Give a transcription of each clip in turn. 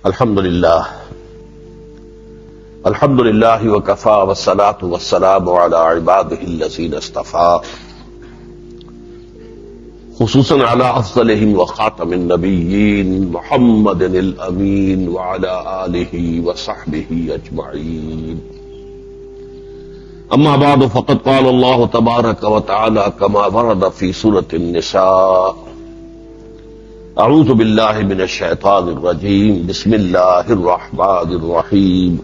الحمدللہ وکفا والصلاة والسلام علی عبادہ الذین اصطفیٰ خصوصاً علی افضلہم وخاتم النبیین محمد الامین وعلی آلہ وصحبہ اجمعین. اما بعد فقد قال اللہ تبارک وتعالی کما ورد فی سورۃ النساء. اعوذ باللہ من الشیطان الرجیم. بسم اللہ الرحمن الرحیم.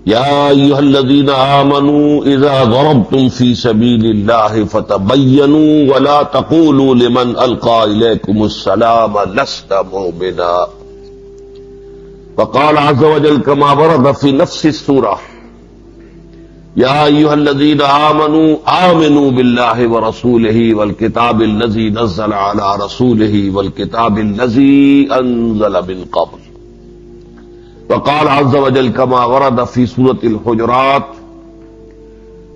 یا ایھا الذین آمنوا اذا ضربتم فی سبیل اللہ فتبینوا ولا تقولوا لمن القی الیکم السلام لست مؤمنا. وقال عز وجل كما ورد في نفس السورة يا أيها الذين آمنوا بالله ورسوله والكتاب الذي نزل على رسوله والكتاب الذي أنزل من قبل. وقال عز وجل كما ورد في سورة الحجرات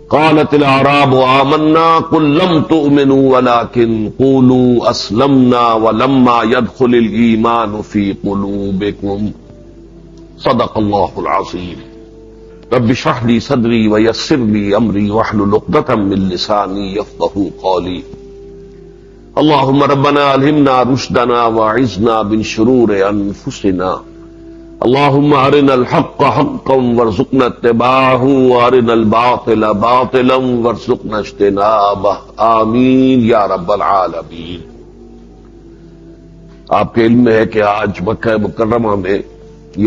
قالت الأعراب آمنا قل لم تؤمنوا ولكن قولوا أسلمنا ولما يدخل الإيمان في قلوبكم. صدق الله العظيم. رب اشرح لي صدري ويسر لي امري واحلل عقدة من لساني يفقهوا قولي. اللهم ربنا الهمنا رشدنا واعذنا من شرور انفسنا. اللهم ارنا الحق حقا وارزقنا اتباعه وارنا الباطل باطلا وارزقنا اجتنابه. آمین یا رب العالمین. آپ کے علم میں ہے کہ آج مکہ مکرمہ میں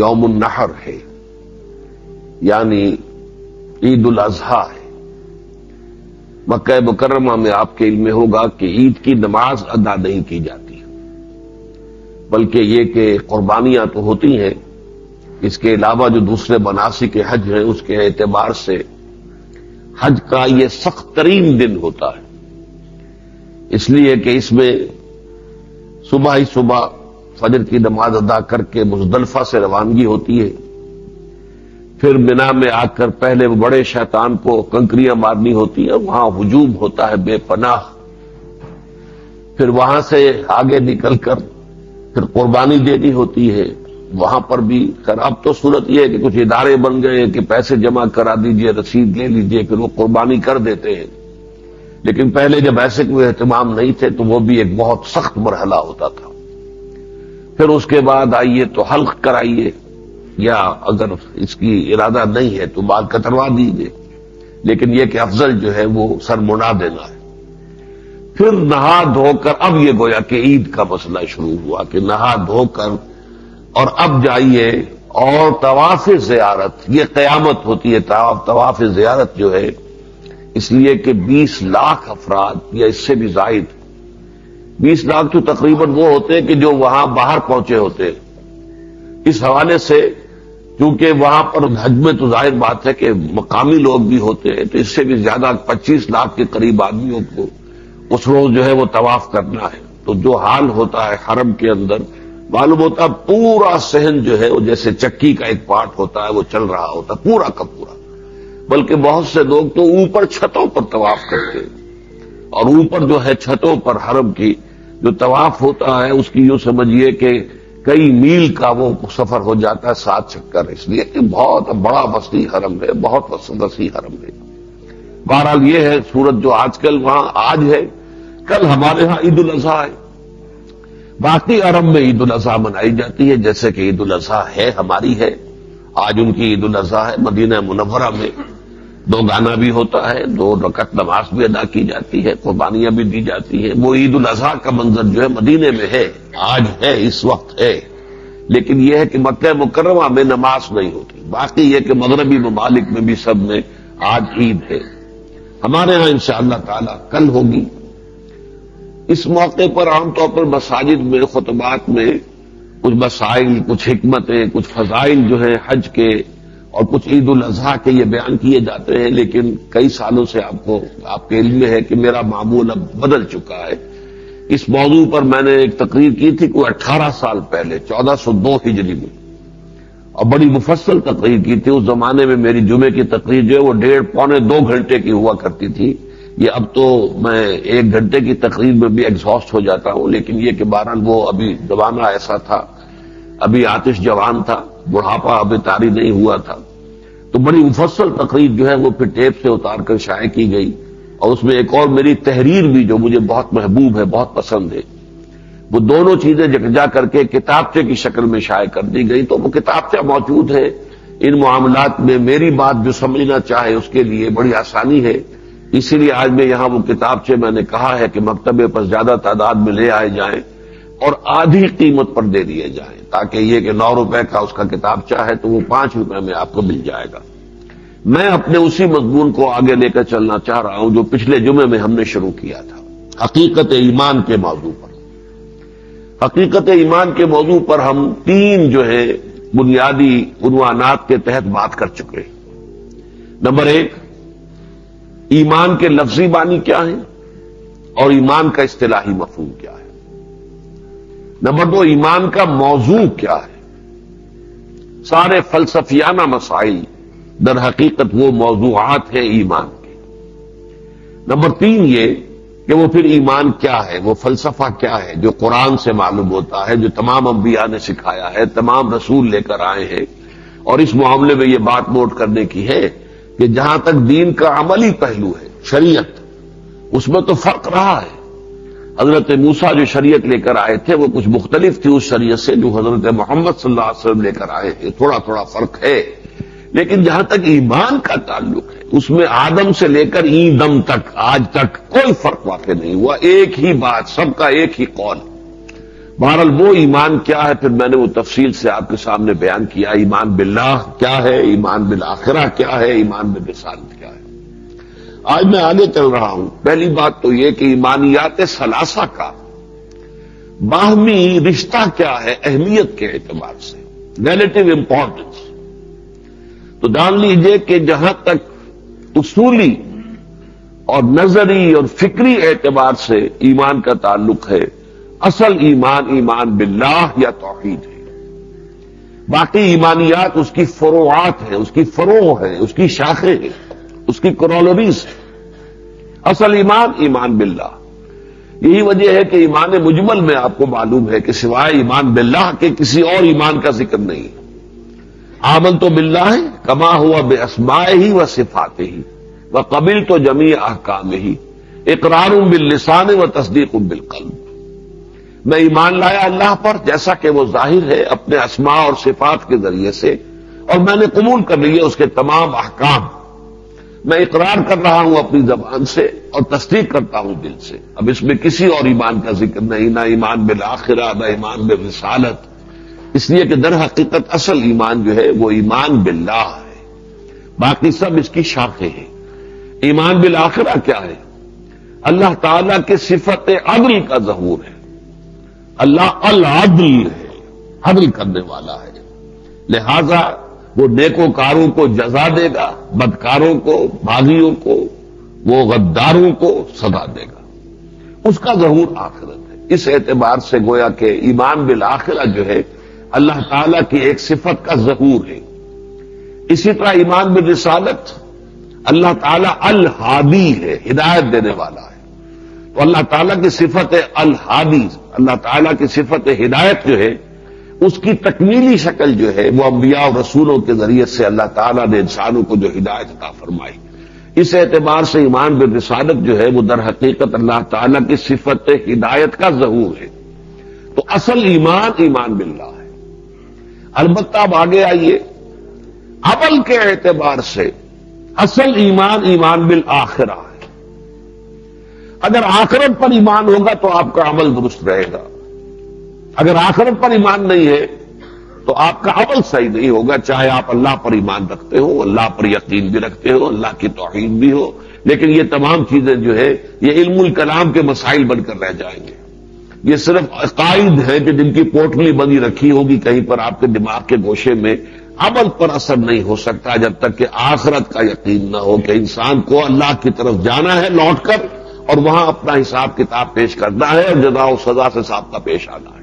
یوم النحر ہے، یعنی عید الاضحیٰ ہے. مکہ مکرمہ میں آپ کے علم میں ہوگا کہ عید کی نماز ادا نہیں کی جاتی، بلکہ یہ کہ قربانیاں تو ہوتی ہیں. اس کے علاوہ جو دوسرے مناسک حج ہیں اس کے اعتبار سے حج کا یہ سخت ترین دن ہوتا ہے، اس لیے کہ اس میں صبح ہی صبح فجر کی نماز ادا کر کے مزدلفہ سے روانگی ہوتی ہے. پھر مینا میں آ کر پہلے وہ بڑے شیطان کو کنکریاں مارنی ہوتی ہیں، وہاں ہجوم ہوتا ہے بے پناہ. پھر وہاں سے آگے نکل کر پھر قربانی دینی ہوتی ہے. وہاں پر بھی اب تو صورت یہ ہے کہ کچھ ادارے بن گئے کہ پیسے جمع کرا دیجئے، رسید لے لیجئے، پھر وہ قربانی کر دیتے ہیں. لیکن پہلے جب ایسے کوئی اہتمام نہیں تھے تو وہ بھی ایک بہت سخت مرحلہ ہوتا تھا. پھر اس کے بعد آئیے تو حلق کرائیے، یا اگر اس کی ارادہ نہیں ہے تو بال کتروا دیجیے، لیکن یہ کہ افضل جو ہے وہ سر مڑا دینا ہے. پھر نہا دھو کر اب یہ گویا کہ عید کا مسئلہ شروع ہوا کہ نہا دھو کر اور اب جائیے اور طواف زیارت. یہ قیامت ہوتی ہے طواف زیارت جو ہے، اس لیے کہ 20 لاکھ افراد یا اس سے بھی زائد، 20 لاکھ تو تقریباً وہ ہوتے ہیں کہ جو وہاں باہر پہنچے ہوتے ہیں. اس حوالے سے چونکہ وہاں پر حج میں تو ظاہر بات ہے کہ مقامی لوگ بھی ہوتے ہیں، تو اس سے بھی زیادہ 25 لاکھ کے قریب آدمیوں کو اس روز جو ہے وہ طواف کرنا ہے. تو جو حال ہوتا ہے حرم کے اندر، معلوم ہوتا ہے پورا صحن جو ہے وہ جیسے چکی کا ایک پارٹ ہوتا ہے وہ چل رہا ہوتا ہے پورا کا پورا. بلکہ بہت سے لوگ تو اوپر چھتوں پر طواف کرتے ہیں، اور اوپر جو ہے چھتوں پر حرم کی جو طواف ہوتا ہے اس کی یوں سمجھیے کہ کئی میل کا وہ سفر ہو جاتا ہے 7 چکر. اس لیے کہ بہت بڑا وسیع حرم ہے، بہت وسیع حرم ہے. بہرحال یہ ہے صورت جو آج کل وہاں آج ہے. کل ہمارے ہاں عید الاضحیٰ ہے. باقی عرب میں عید الاضحیٰ منائی جاتی ہے، جیسے کہ عید الاضحیٰ ہے ہماری ہے. آج ان کی عید الاضحیٰ ہے. مدینہ منورہ میں 2 گانا بھی ہوتا ہے، 2 رکعت نماز بھی ادا کی جاتی ہے، قربانیاں بھی دی جاتی ہے. وہ عید الاضحیٰ کا منظر جو ہے مدینے میں ہے، آج ہے، اس وقت ہے. لیکن یہ ہے کہ مکہ مکرمہ میں نماز نہیں ہوتی. باقی یہ کہ مغربی ممالک میں بھی سب میں آج عید ہے. ہمارے ہاں انشاءاللہ تعالی کل ہوگی. اس موقع پر عام طور پر مساجد میں خطبات میں کچھ مسائل، کچھ حکمتیں، کچھ فضائل جو ہیں حج کے اور کچھ عید الاضحیٰ کے یہ بیان کیے جاتے ہیں. لیکن کئی سالوں سے آپ کے علم میں ہے کہ میرا معمول اب بدل چکا ہے. اس موضوع پر میں نے ایک تقریر کی تھی کوئی 18 سال پہلے 1402 ہجری میں، اور بڑی مفصل تقریر کی تھی. اس زمانے میں میری جمعے کی تقریر جو ہے وہ 1.5 پونے 2 گھنٹے کی ہوا کرتی تھی. یہ اب تو میں 1 گھنٹے کی تقریر میں بھی ایگزاسٹ ہو جاتا ہوں. لیکن یہ کہ بہرحال وہ ابھی زمانہ ایسا تھا ابھی آتش جوان تھا، بڑھاپا ابھی طاری نہیں ہوا تھا، تو بڑی مفصل تقریر جو ہے وہ پھر ٹیپ سے اتار کر شائع کی گئی، اور اس میں ایک اور میری تحریر بھی جو مجھے بہت محبوب ہے، بہت پسند ہے، وہ دونوں چیزیں یکجا کر کے کتابچے کی شکل میں شائع کر دی گئی۔ تو وہ کتابچہ موجود ہے، ان معاملات میں میری بات جو سمجھنا چاہے اس کے لیے بڑی آسانی ہے، اسی لیے آج میں یہاں وہ کتابچے میں نے کہا ہے کہ مکتبے پر زیادہ تعداد میں لے آئے جائیں اور آدھی قیمت پر دے دیے جائیں، تاکہ یہ کہ 9 روپے کا اس کا کتابچہ ہے تو وہ 5 روپے میں آپ کو مل جائے گا۔ میں اپنے اسی مضمون کو آگے لے کر چلنا چاہ رہا ہوں جو پچھلے جمعے میں ہم نے شروع کیا تھا، حقیقت ایمان کے موضوع پر۔ حقیقت ایمان کے موضوع پر ہم 3 جو ہے بنیادی عنوانات کے تحت بات کر چکے ہیں۔ نمبر 1، ایمان کے لفظی معنی کیا ہے اور ایمان کا اصطلاحی مفہوم کیا ہے۔ نمبر 2، ایمان کا موضوع کیا ہے۔ سارے فلسفیانہ مسائل در حقیقت وہ موضوعات ہیں ایمان کے۔ نمبر 3 یہ کہ وہ پھر ایمان کیا ہے، وہ فلسفہ کیا ہے جو قرآن سے معلوم ہوتا ہے، جو تمام انبیاء نے سکھایا ہے، تمام رسول لے کر آئے ہیں۔ اور اس معاملے میں یہ بات نوٹ کرنے کی ہے کہ جہاں تک دین کا عملی پہلو ہے، شریعت، اس میں تو فرق رہا ہے۔ حضرت موسیٰ جو شریعت لے کر آئے تھے وہ کچھ مختلف تھی اس شریعت سے جو حضرت محمد صلی اللہ علیہ وسلم لے کر آئے ہیں، تھوڑا تھوڑا فرق ہے، لیکن جہاں تک ایمان کا تعلق ہے اس میں آدم سے لے کر این دم تک آج تک کوئی فرق واقع نہیں ہوا، ایک ہی بات، سب کا ایک ہی قول۔ بہرحال وہ ایمان کیا ہے پھر میں نے وہ تفصیل سے آپ کے سامنے بیان کیا۔ ایمان باللہ کیا ہے، ایمان بالآخرہ کیا ہے، ایمان بالرسالت کیا ہے۔ آج میں آگے چل رہا ہوں۔ پہلی بات تو یہ کہ ایمانیات ثلاثہ کا باہمی رشتہ کیا ہے اہمیت کے اعتبار سے، ریلیٹو امپورٹنس۔ تو جان لیجئے کہ جہاں تک اصولی اور نظری اور فکری اعتبار سے ایمان کا تعلق ہے، اصل ایمان ایمان باللہ یا توحید ہے۔ باقی ایمانیات اس کی فروعات ہیں، اس کی فروع ہے، اس کی شاخیں ہیں، اس کی کرولریز ہے۔ اصل ایمان ایمان باللہ۔ یہی وجہ ہے کہ ایمان مجمل میں آپ کو معلوم ہے کہ سوائے ایمان باللہ کے کسی اور ایمان کا ذکر نہیں ہے۔ آمنت باللہ کما ہوا باسمائہ و صفاتہ وقبلت جمیع احکامہ اقرار باللسان و تصدیق بالقلب۔ میں ایمان لایا اللہ پر جیسا کہ وہ ظاہر ہے اپنے اسماء اور صفات کے ذریعے سے، اور میں نے قبول کر لیے اس کے تمام احکام۔ میں اقرار کر رہا ہوں اپنی زبان سے اور تصدیق کرتا ہوں دل سے۔ اب اس میں کسی اور ایمان کا ذکر نہیں، نہ ایمان بالآخرہ، نہ ایمان بالرسالت، اس لیے کہ در حقیقت اصل ایمان جو ہے وہ ایمان باللہ ہے، باقی سب اس کی شاخیں ہیں۔ ایمان بالآخرہ کیا ہے؟ اللہ تعالیٰ کے صفت عدل کا ظہور ہے۔ اللہ العدل ہے، عدل کرنے والا ہے، لہذا وہ نیکوکاروں کو جزا دے گا، بدکاروں کو، باغیوں کو، وہ غداروں کو سزا دے گا۔ اس کا ظہور آخرت ہے۔ اس اعتبار سے گویا کہ ایمان بالآخرہ جو ہے اللہ تعالیٰ کی ایک صفت کا ظہور ہے۔ اسی طرح ایمان بالرسالت، اللہ تعالیٰ الہادی ہے، ہدایت دینے والا ہے، تو اللہ تعالیٰ کی صفت الہادی، اللہ تعالیٰ کی صفت ہدایت جو ہے اس کی تکمیلی شکل جو ہے وہ انبیاء اور رسولوں کے ذریعے سے اللہ تعالیٰ نے انسانوں کو جو ہدایت عطا فرمائی۔ اس اعتبار سے ایمان بالرسالت جو ہے وہ در حقیقت اللہ تعالیٰ کی صفت ہدایت کا ظہور ہے۔ تو اصل ایمان ایمان باللہ ہے۔ البتہ اب آگے آئیے، عمل کے اعتبار سے اصل ایمان ایمان بالآخرہ ہے۔ اگر آخرت پر ایمان ہوگا تو آپ کا عمل درست رہے گا، اگر آخرت پر ایمان نہیں ہے تو آپ کا عمل صحیح نہیں ہوگا، چاہے آپ اللہ پر ایمان رکھتے ہو، اللہ پر یقین بھی رکھتے ہو، اللہ کی توحید بھی ہو، لیکن یہ تمام چیزیں جو ہے یہ علم الکلام کے مسائل بن کر رہ جائیں گے۔ یہ صرف عقائد ہیں کہ جن کی پوٹلی بنی رکھی ہوگی کہیں پر آپ کے دماغ کے گوشے میں، عمل پر اثر نہیں ہو سکتا جب تک کہ آخرت کا یقین نہ ہو کہ انسان کو اللہ کی طرف جانا ہے لوٹ کر، اور وہاں اپنا حساب کتاب پیش کرنا ہے اور جزا و سزا سے ضابطہ پیش آنا ہے۔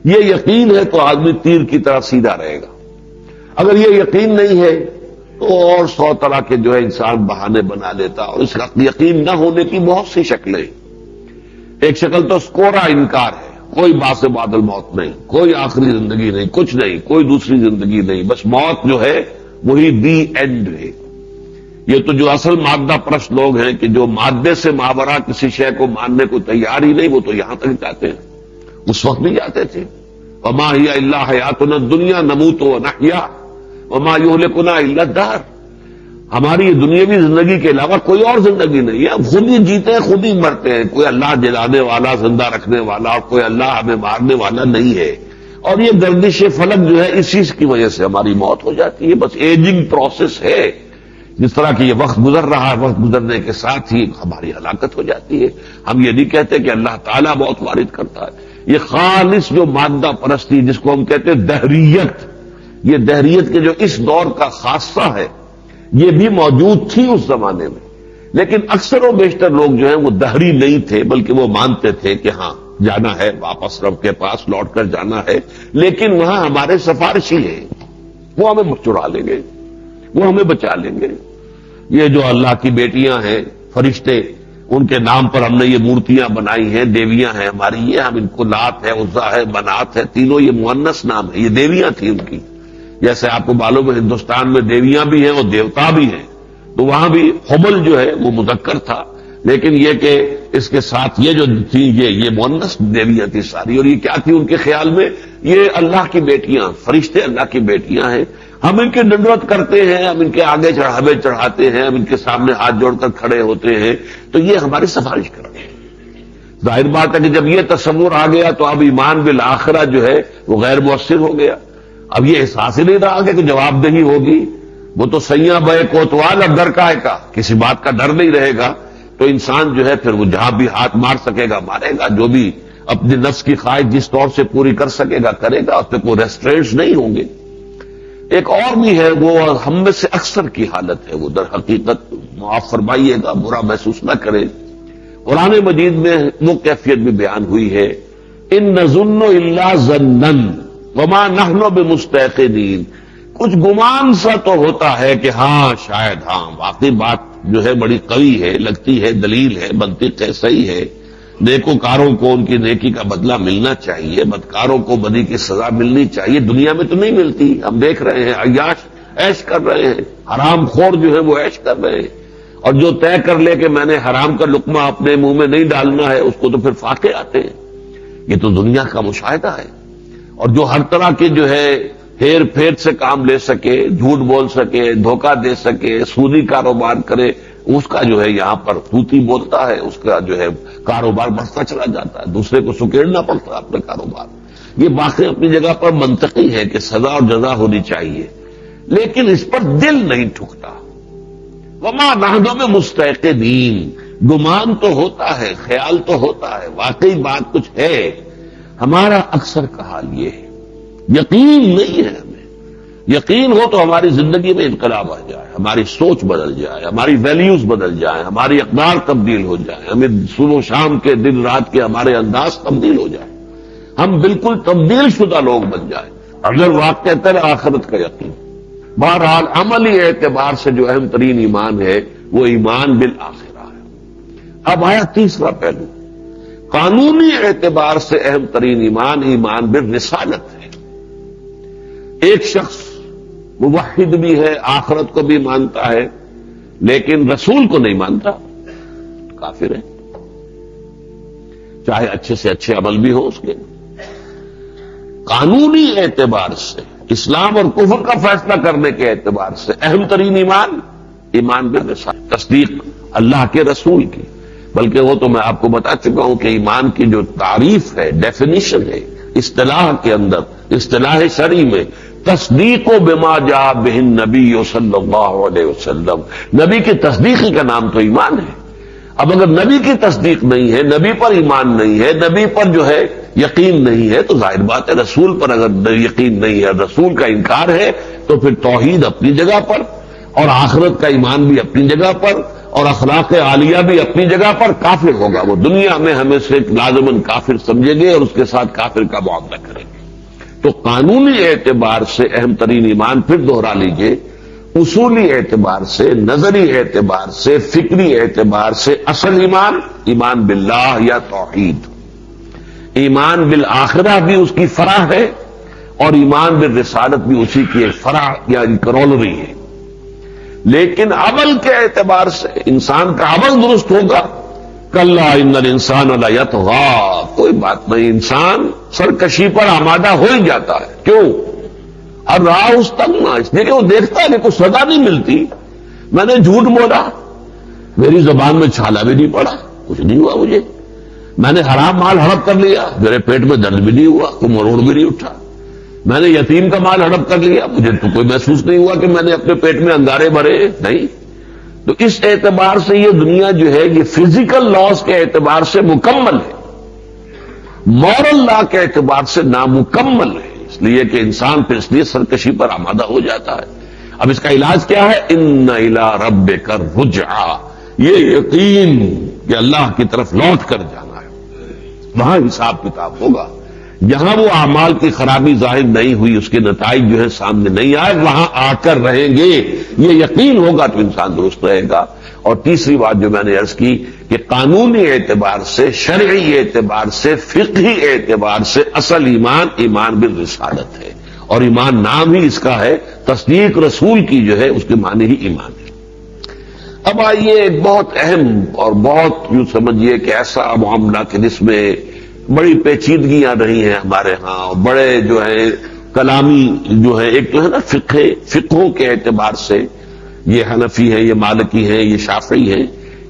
یہ یقین ہے تو آدمی تیر کی طرح سیدھا رہے گا۔ اگر یہ یقین نہیں ہے تو اور 100 طرح کے جو ہے انسان بہانے بنا لیتا، اور اس کا یقین نہ ہونے کی بہت سی شکلیں۔ ایک شکل تو سکورا انکار ہے، کوئی باس بعد الموت نہیں، کوئی آخری زندگی نہیں، کچھ نہیں، کوئی دوسری زندگی نہیں، بس موت جو ہے وہی دی اینڈ ہے۔ یہ تو جو اصل مادہ پرست لوگ ہیں کہ جو مادے سے ماورا کسی شے کو ماننے کو تیار ہی نہیں، وہ تو یہاں تک جاتے ہیں، اس وقت بھی جاتے تھے۔ وما ہی الا حیاتنا الدنیا نموت ونحیا وما یہلکنا الا الدہر، ہماری یہ دنیاوی زندگی کے علاوہ کوئی اور زندگی نہیں ہے، ہم خود ہی جیتے ہیں، خود ہی مرتے ہیں، کوئی اللہ جلانے والا، زندہ رکھنے والا، اور کوئی اللہ ہمیں مارنے والا نہیں ہے۔ اور یہ گردش فلک جو ہے اسی کی وجہ سے ہماری موت ہو جاتی ہے، بس ایجنگ پروسیس ہے۔ جس طرح کہ یہ وقت گزر رہا ہے، وقت گزرنے کے ساتھ ہی ہماری ہلاکت ہو جاتی ہے۔ ہم یہ نہیں کہتے کہ اللہ تعالیٰ موت وارد کرتا ہے، یہ خالص جو مادہ پرستی جس کو ہم کہتے ہیں دہریت، یہ دہریت کے جو اس دور کا خاصہ ہے، یہ بھی موجود تھی اس زمانے میں، لیکن اکثر و بیشتر لوگ جو ہیں وہ دہری نہیں تھے، بلکہ وہ مانتے تھے کہ ہاں جانا ہے، واپس رب کے پاس لوٹ کر جانا ہے، لیکن وہاں ہمارے سفارشی ہیں، وہ ہمیں چرا لیں گے، وہ ہمیں بچا لیں گے۔ یہ جو اللہ کی بیٹیاں ہیں، فرشتے، ان کے نام پر ہم نے یہ مورتیاں بنائی ہیں، دیویاں ہیں ہماری، یہ ہم ان کو لات ہے، عزا ہے، منات ہے، تینوں یہ مؤنث نام ہے، یہ دیویاں تھیں ان کی۔ جیسے آپ کو معلوم ہے ہندوستان میں دیویاں بھی ہیں اور دیوتا بھی ہیں، تو وہاں بھی حبل جو ہے وہ مذکر تھا، لیکن یہ کہ اس کے ساتھ یہ جو تھی یہ مؤنث دیویاں تھی ساری، اور یہ کیا تھی ان کے خیال میں؟ یہ اللہ کی بیٹیاں، فرشتے اللہ کی بیٹیاں ہیں، ہم ان کی ڈنڈوت کرتے ہیں، ہم ان کے آگے چڑھاوے چڑھاتے ہیں، ہم ان کے سامنے ہاتھ جوڑ کر کھڑے ہوتے ہیں، تو یہ ہماری سفارش کرتے ہیں۔ ظاہر بات ہے کہ جب یہ تصور آ گیا تو اب ایمان بالآخرہ جو ہے وہ غیر مؤثر ہو گیا، اب یہ احساس ہی نہیں رہا کہ جواب دہی ہوگی، وہ تو سیاں بے کوتوال، اب ڈر کائے کا، کسی بات کا ڈر نہیں رہے گا، تو انسان جو ہے پھر وہ جہاں بھی ہاتھ مار سکے گا مارے گا، جو بھی اپنی نفس کی خواہش جس طور سے پوری کر سکے گا کرے گا، اس پہ کوئی ریسٹرینٹس نہیں ہوں گے۔ ایک اور بھی ہے، وہ ہم میں سے اکثر کی حالت ہے، وہ در حقیقت معاف فرمائیے گا، برا محسوس نہ کرے، قرآن مجید میں وہ کیفیت بھی بیان ہوئی ہے، ان نظن الا ظنا وما نحن بمستيقنين، کچھ گمان سا تو ہوتا ہے کہ ہاں شاید ہاں واقعی بات جو ہے بڑی قوی ہے، لگتی ہے، دلیل ہے، منطق ہے، صحیح ہے، نیکوکاروں کو ان کی نیکی کا بدلہ ملنا چاہیے، بدکاروں کو بدی کی سزا ملنی چاہیے، دنیا میں تو نہیں ملتی، ہم دیکھ رہے ہیں عیاش عیش کر رہے ہیں، حرام خور جو ہے وہ عیش کر رہے ہیں، اور جو طے کر لے کہ میں نے حرام کا لقمہ اپنے منہ میں نہیں ڈالنا ہے، اس کو تو پھر فاقے آتے ہیں۔ یہ تو دنیا کا مشاہدہ ہے، اور جو ہر طرح کے جو ہے ہیر پھیر سے کام لے سکے، جھوٹ بول سکے، دھوکہ دے سکے، سودی کاروبار کرے، اس کا جو ہے یہاں پر توتی بولتا ہے، اس کا جو ہے کاروبار بڑھتا چلا جاتا ہے، دوسرے کو سکیڑنا پڑتا ہے اپنے کاروبار۔ یہ واقعی اپنی جگہ پر منطقی ہے کہ سزا اور جزا ہونی چاہیے، لیکن اس پر دل نہیں ٹھکتا۔ وما نحن بمستيقنين، گمان تو ہوتا ہے، خیال تو ہوتا ہے، واقعی بات کچھ ہے، ہمارا اکثر کا حال یہ ہے، یقین نہیں ہے ہمیں۔ یقین ہو تو ہماری زندگی میں انقلاب آ جائے، ہماری سوچ بدل جائے، ہماری ویلیوز بدل جائیں، ہماری اقدار تبدیل ہو جائیں، ہمیں صبح و شام کے دن رات کے ہمارے انداز تبدیل ہو جائے، ہم بالکل تبدیل شدہ لوگ بن جائیں، اگر واقعتاً آخرت کا یقین۔ بہرحال عملی اعتبار سے جو اہم ترین ایمان ہے وہ ایمان بالآخرہ ہے۔ اب آیا تیسرا پہلو، قانونی اعتبار سے اہم ترین ایمان ایمان بالرسالت ہے۔ ایک شخص موحد بھی ہے، آخرت کو بھی مانتا ہے، لیکن رسول کو نہیں مانتا، کافر ہے، چاہے اچھے سے اچھے عمل بھی ہو اس کے۔ قانونی اعتبار سے، اسلام اور کفر کا فیصلہ کرنے کے اعتبار سے اہم ترین ایمان ایمان بالرسالت، تصدیق اللہ کے رسول کی۔ بلکہ وہ تو میں آپ کو بتا چکا ہوں کہ ایمان کی جو تعریف ہے، ڈیفینیشن ہے اصطلاح کے اندر، اصطلاح شرعی میں، تصدیق بما جاء بہ النبی صلی اللہ علیہ وسلم، نبی کی تصدیق کا نام تو ایمان ہے۔ اب اگر نبی کی تصدیق نہیں ہے، نبی پر ایمان نہیں ہے، نبی پر جو ہے یقین نہیں ہے، تو ظاہر بات ہے رسول پر اگر یقین نہیں ہے، رسول کا انکار ہے، تو پھر توحید اپنی جگہ پر، اور آخرت کا ایمان بھی اپنی جگہ پر، اور اخلاق عالیہ بھی اپنی جگہ پر، کافر ہوگا وہ، دنیا میں ہمیں سے لازماً کافر سمجھیں گے اور اس کے ساتھ کافر کا معاملہ کریں گے۔ تو قانونی اعتبار سے اہم ترین ایمان پھر دوہرا لیجئے، اصولی اعتبار سے، نظری اعتبار سے، فکری اعتبار سے اصل ایمان ایمان باللہ یا توحید۔ ایمان بالآخرہ بھی اس کی فرع ہے اور ایمان بالرسالت بھی اسی کی ایک فرع یا کرولری ہے. لیکن عمل کے اعتبار سے انسان کا عمل درست ہوگا. کلا ان الانسان لیطغی، کوئی بات نہیں، انسان سرکشی پر آمادہ ہو ہی جاتا ہے. کیوں؟ اور رہا اس تک نہ، اس لیے کہ وہ دیکھتا ہے کہ کچھ سزا نہیں ملتی. میں نے جھوٹ بولا، میری زبان میں چھالا بھی نہیں پڑا، کچھ نہیں ہوا مجھے. میں نے حرام مال ہڑپ کر لیا، میرے پیٹ میں درد بھی نہیں ہوا، کوئی مروڑ بھی نہیں اٹھا. میں نے یتیم کا مال ہڑپ کر لیا، مجھے تو کوئی محسوس نہیں ہوا کہ میں نے اپنے پیٹ میں انگارے بھرے. نہیں. تو اس اعتبار سے یہ دنیا جو ہے یہ فزیکل لاز کے اعتبار سے مکمل ہے، مورل لا کے اعتبار سے نامکمل ہے. اس لیے کہ انسان پھر اس لیے سرکشی پر آمادہ ہو جاتا ہے. اب اس کا علاج کیا ہے؟ ان الی ربک الرجعی، یہ یقین کہ اللہ کی طرف لوٹ کر جانا ہے، وہاں حساب کتاب ہوگا. جہاں وہ اعمال کی خرابی ظاہر نہیں ہوئی، اس کے نتائج جو ہے سامنے نہیں آئے، وہاں آ کر رہیں گے. یہ یقین ہوگا تو انسان درست رہے گا. اور تیسری بات جو میں نے عرض کی کہ قانونی اعتبار سے، شرعی اعتبار سے، فقہی اعتبار سے اصل ایمان بالرسالت ہے، اور ایمان نام ہی اس کا ہے، تصدیق رسول کی جو ہے اس کے معنی ہی ایمان ہے. اب آئیے ایک بہت اہم اور بہت یوں سمجھیے کہ ایسا معاملہ کہ جس میں بڑی پیچیدگیاں رہی ہیں ہمارے ہاں، اور بڑے جو ہے کلامی جو ہے، ایک تو ہے نا فقہوں کے اعتبار سے یہ حنفی ہیں، یہ مالکی ہیں، یہ شافعی ہیں.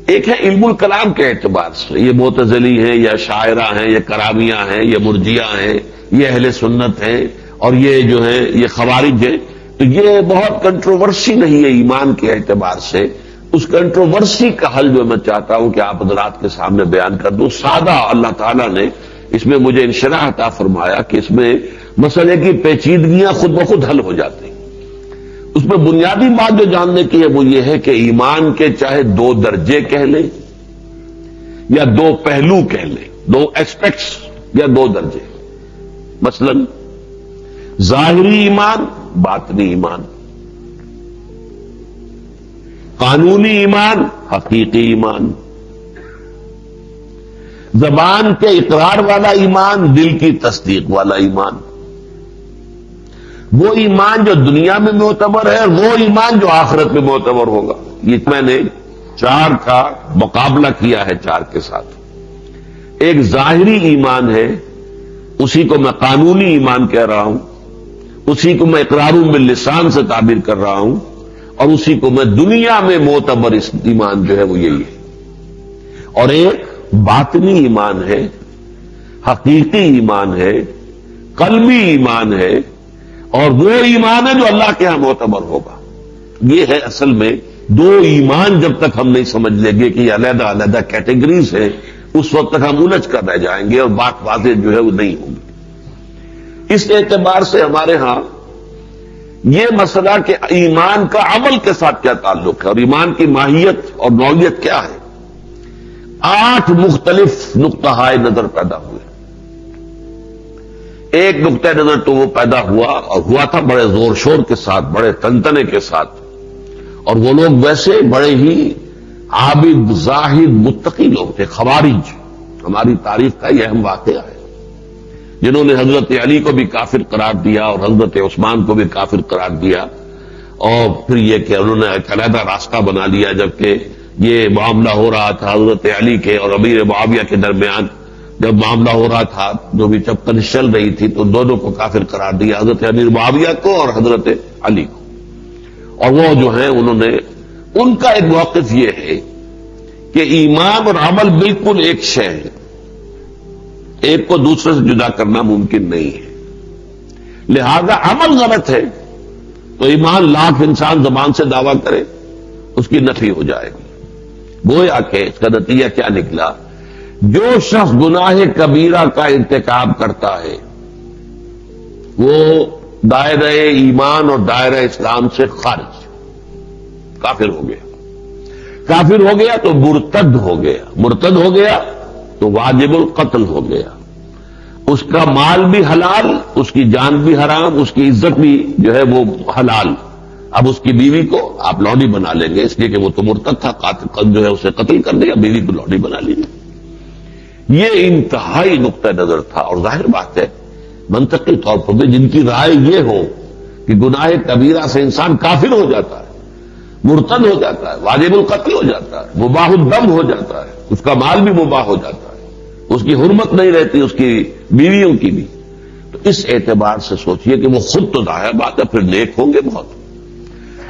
ایک ہے علم الکلام کے اعتبار سے، یہ معتزلی ہیں، یا شاعرہ ہیں، یہ کرامیہ ہیں، یہ مرجیہ ہیں، یہ اہل سنت ہیں، اور یہ جو ہے یہ خوارج ہیں. تو یہ بہت کنٹروورسی نہیں ہے ایمان کے اعتبار سے. اس کنٹروورسی کا حل جو میں چاہتا ہوں کہ آپ حضرات کے سامنے بیان کر دوں. سادہ اللہ تعالیٰ نے اس میں مجھے انشراح عطا فرمایا کہ اس میں مسئلے کی پیچیدگیاں خود بخود حل ہو جاتی ہیں. اس میں بنیادی بات جو جاننے کی ہے وہ یہ ہے کہ ایمان کے چاہے دو درجے کہہ لیں یا دو پہلو کہہ لیں، دو ایسپیکٹس یا دو درجے. مثلا ظاہری ایمان، باطنی ایمان، قانونی ایمان، حقیقی ایمان، زبان کے اقرار والا ایمان، دل کی تصدیق والا ایمان. وہ ایمان جو دنیا میں معتبر ہے، وہ ایمان جو آخرت میں معتبر ہوگا. یہ میں نے چار کا مقابلہ کیا ہے چار کے ساتھ. ایک ظاہری ایمان ہے، اسی کو میں قانونی ایمان کہہ رہا ہوں، اسی کو میں اقرار باللسان سے تعبیر کر رہا ہوں، اور اسی کو میں دنیا میں معتبر ایمان جو ہے وہ یہی ہے. اور ایک باطنی ایمان ہے، حقیقی ایمان ہے، قلبی ایمان ہے، اور وہ ایمان ہے جو اللہ کے ہاں معتبر ہوگا. یہ ہے اصل میں دو ایمان. جب تک ہم نہیں سمجھ لیں گے کہ یہ علیحدہ علیحدہ کیٹیگریز ہیں، اس وقت تک ہم الجھ کر رہ جائیں گے اور بات واضح جو ہے وہ نہیں ہوگی. اس اعتبار سے ہمارے ہاں یہ مسئلہ کہ ایمان کا عمل کے ساتھ کیا تعلق ہے اور ایمان کی ماہیت اور نوعیت کیا ہے، 8 مختلف نقطۂ نظر پیدا ہوئے. ایک نقطۂ نظر تو وہ پیدا ہوا اور ہوا تھا بڑے زور شور کے ساتھ، بڑے تنتنے کے ساتھ، اور وہ لوگ ویسے بڑے ہی عابد، زاہد، متقی لوگ تھے. خوارج ہماری تاریخ کا یہ اہم واقعہ ہے، جنہوں نے حضرت علی کو بھی کافر قرار دیا اور حضرت عثمان کو بھی کافر قرار دیا، اور پھر یہ کہ انہوں نے ایک علیحدہ راستہ بنا لیا. جبکہ یہ معاملہ ہو رہا تھا حضرت علی کے اور امیر معاویہ کے درمیان، جب معاملہ ہو رہا تھا جو بھی چپکن چل رہی تھی، تو دونوں کو کافر قرار دیا، حضرت امیر معاویہ کو اور حضرت علی کو. اور وہ جو ہیں انہوں نے، ان کا ایک موقف یہ ہے کہ ایمان اور عمل بالکل ایک شے ہے، ایک کو دوسرے سے جدا کرنا ممکن نہیں ہے. لہذا عمل غلط ہے تو ایمان لاکھ انسان زبان سے دعویٰ کرے اس کی نفی ہو جائے گی. گویا کہ اس کا نتیجہ کیا نکلا؟ جو شخص گناہ کبیرہ کا ارتکاب کرتا ہے وہ دائرہ ایمان اور دائرہ اسلام سے خارج، کافر ہو گیا. کافر ہو گیا تو مرتد ہو گیا، مرتد ہو گیا تو واجب القتل ہو گیا. اس کا مال بھی حلال، اس کی جان بھی حرام، اس کی عزت بھی جو ہے وہ حلال. اب اس کی بیوی کو آپ لوڈی بنا لیں گے، اس لیے کہ وہ تو مرتد تھا، قاتل جو ہے اسے قتل کر دیا، بیوی کو لوڈی بنا لیجیے. یہ انتہائی نقطہ نظر تھا، اور ظاہر بات ہے منطقی طور پر بھی جن کی رائے یہ ہو کہ گناہ کبیرہ سے انسان کافر ہو جاتا ہے، مرتد ہو جاتا ہے، واجب القتل ہو جاتا ہے، مباح الدم ہو جاتا ہے، اس کا مال بھی مباح ہو جاتا ہے، اس کی حرمت نہیں رہتی اس کی بیویوں کی بھی، تو اس اعتبار سے سوچئے کہ وہ خود تو ظاہر بات ہے پھر نیک ہوں گے بہت،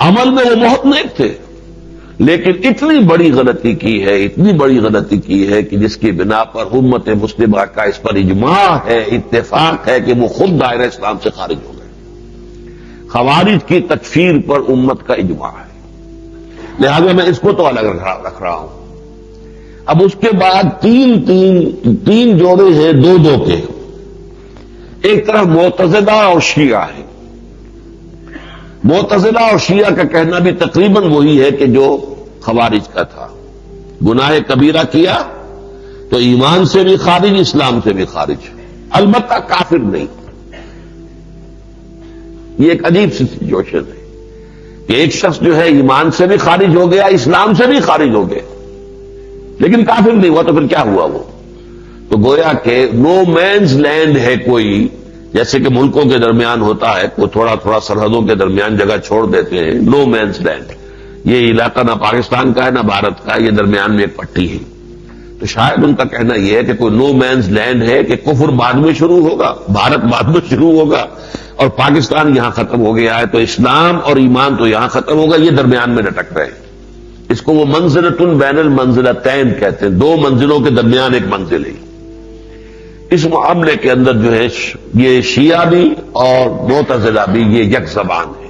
عمل میں وہ بہت نیک تھے، لیکن اتنی بڑی غلطی کی ہے، اتنی بڑی غلطی کی ہے کہ جس کی بنا پر امت مسلمہ کا اس پر اجماع ہے، اتفاق ہے کہ وہ خود دائرہ اسلام سے خارج ہو گئے۔ خوارج کی تکفیر پر امت کا اجماع ہے، لہذا میں اس کو تو الگ رکھ رہا ہوں۔ اب اس کے بعد تین جوڑے ہیں دو کے، ایک طرف معتزلہ اور شیعہ ہے۔ معتزلہ اور شیعہ کا کہنا بھی تقریباً وہی ہے کہ جو خوارج کا تھا، گناہ کبیرہ کیا تو ایمان سے بھی خارج، اسلام سے بھی خارج، البتہ کافر نہیں۔ یہ ایک عجیب سی سچویشن ہے کہ ایک شخص جو ہے ایمان سے بھی خارج ہو گیا، اسلام سے بھی خارج ہو گیا، لیکن کافر نہیں ہوا، تو پھر کیا ہوا؟ وہ تو گویا کہ نو مینز لینڈ ہے کوئی، جیسے کہ ملکوں کے درمیان ہوتا ہے، وہ تھوڑا تھوڑا سرحدوں کے درمیان جگہ چھوڑ دیتے ہیں، نو مینز لینڈ۔ یہ علاقہ نہ پاکستان کا ہے نہ بھارت کا، یہ درمیان میں ایک پٹی ہے۔ تو شاید ان کا کہنا یہ ہے کہ کوئی نو مینز لینڈ ہے کہ کفر بعد میں شروع ہوگا، بھارت بعد میں شروع ہوگا، اور پاکستان یہاں ختم ہو گیا ہے، تو اسلام اور ایمان تو یہاں ختم ہوگا، یہ درمیان میں لٹک رہے ہیں۔ اس کو وہ منزلۃ بین المنزلتین کہتے ہیں، دو منزلوں کے درمیان ایک منزل ہے۔ اس معاملے کے اندر جو ہے یہ شیعہ بھی اور معتزلہ بھی یہ یک زبان ہے،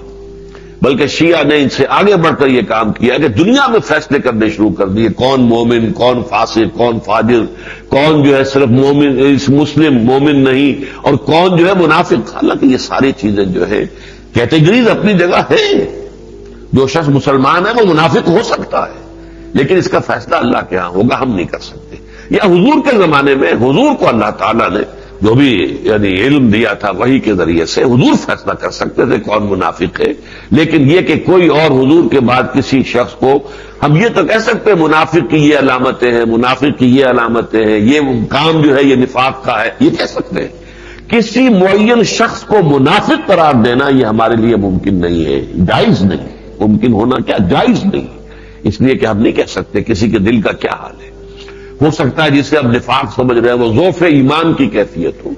بلکہ شیعہ نے ان سے آگے بڑھ کر یہ کام کیا کہ دنیا میں فیصلے کرنے شروع کر دیے، کون مومن، کون فاسق، کون فاجر، کون جو ہے صرف مومن مسلم مومن نہیں، اور کون جو ہے منافق۔ حالانکہ یہ ساری چیزیں جو ہے کیٹیگریز اپنی جگہ ہیں، جو شخص مسلمان ہے وہ منافق ہو سکتا ہے، لیکن اس کا فیصلہ اللہ کے ہاں ہوگا، ہم نہیں کر سکتے۔ یا حضور کے زمانے میں حضور کو اللہ تعالیٰ نے جو بھی یعنی علم دیا تھا وحی کے ذریعے سے، حضور فیصلہ کر سکتے تھے کون منافق ہے، لیکن یہ کہ کوئی اور حضور کے بعد کسی شخص کو ہم یہ تو کہہ سکتے ہیں منافق کی یہ علامتیں ہیں، منافق کی یہ علامتیں ہیں، یہ کام جو ہے یہ نفاق کا ہے، یہ کہہ سکتے ہیں۔ کسی معین شخص کو منافق قرار دینا یہ ہمارے لیے ممکن نہیں ہے، جائز نہیں، ممکن ہونا کیا جائز نہیں، اس لیے کہ ہم نہیں کہہ سکتے کسی کے دل کا کیا حال ہے۔ ہو سکتا ہے جسے اب نفاق سمجھ رہے ہیں وہ ضعف ایمان کی کیفیت ہو،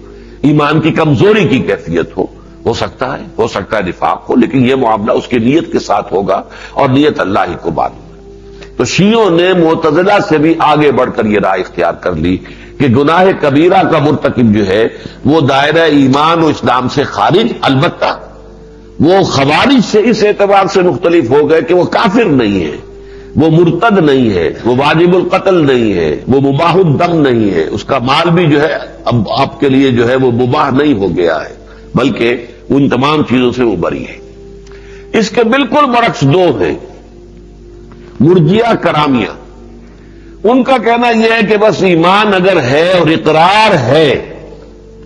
ایمان کی کمزوری کی کیفیت ہو سکتا ہے نفاق ہو، لیکن یہ معاملہ اس کی نیت کے ساتھ ہوگا، اور نیت اللہ ہی کو معلوم ہے۔ تو شیعوں نے معتزلہ سے بھی آگے بڑھ کر یہ رائے اختیار کر لی کہ گناہ کبیرہ کا مرتکب جو ہے وہ دائرہ ایمان و اسلام سے خارج، البتہ وہ خوارج سے اس اعتبار سے مختلف ہو گئے کہ وہ کافر نہیں ہے، وہ مرتد نہیں ہے، وہ واجب القتل نہیں ہے، وہ مباح الدم نہیں ہے، اس کا مال بھی جو ہے اب آپ کے لیے جو ہے وہ مباح نہیں ہو گیا ہے، بلکہ ان تمام چیزوں سے وہ بری ہے۔ اس کے بالکل برعکس دو ہیں، مرجیہ کرامیہ۔ ان کا کہنا یہ ہے کہ بس ایمان اگر ہے اور اقرار ہے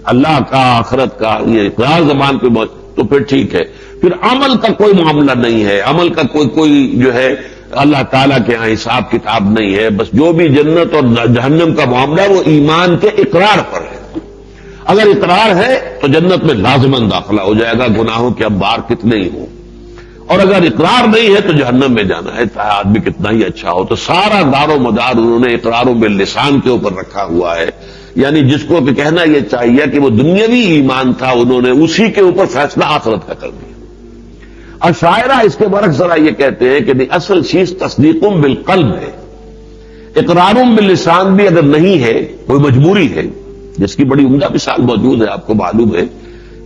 اللہ کا، آخرت کا، یہ اقرار زبان پہ تو پھر ٹھیک ہے، پھر عمل کا کوئی معاملہ نہیں ہے، عمل کا کوئی جو ہے اللہ تعالیٰ کے ہاں حساب کتاب نہیں ہے، بس جو بھی جنت اور جہنم کا معاملہ ہے وہ ایمان کے اقرار پر ہے۔ اگر اقرار ہے تو جنت میں لازماً داخلہ ہو جائے گا، گناہوں کے اب بار کتنے ہی ہوں، اور اگر اقرار نہیں ہے تو جہنم میں جانا ہے، چاہے آدمی کتنا ہی اچھا ہو۔ تو سارا دار و مدار انہوں نے اقراروں باللسان کے اوپر رکھا ہوا ہے، یعنی جس کو کہ کہنا یہ چاہیے کہ وہ دنیاوی ایمان تھا، انہوں نے اسی کے اوپر فیصلہ آخرت کا کر دیا۔ اشاعرہ اس کے برعکس ذرا یہ کہتے ہیں کہ نہیں، اصل چیز تصدیقم بالقلب ہے، اقرارم باللسان بھی اگر نہیں ہے، کوئی مجبوری ہے، جس کی بڑی عمدہ مثال موجود ہے، آپ کو معلوم ہے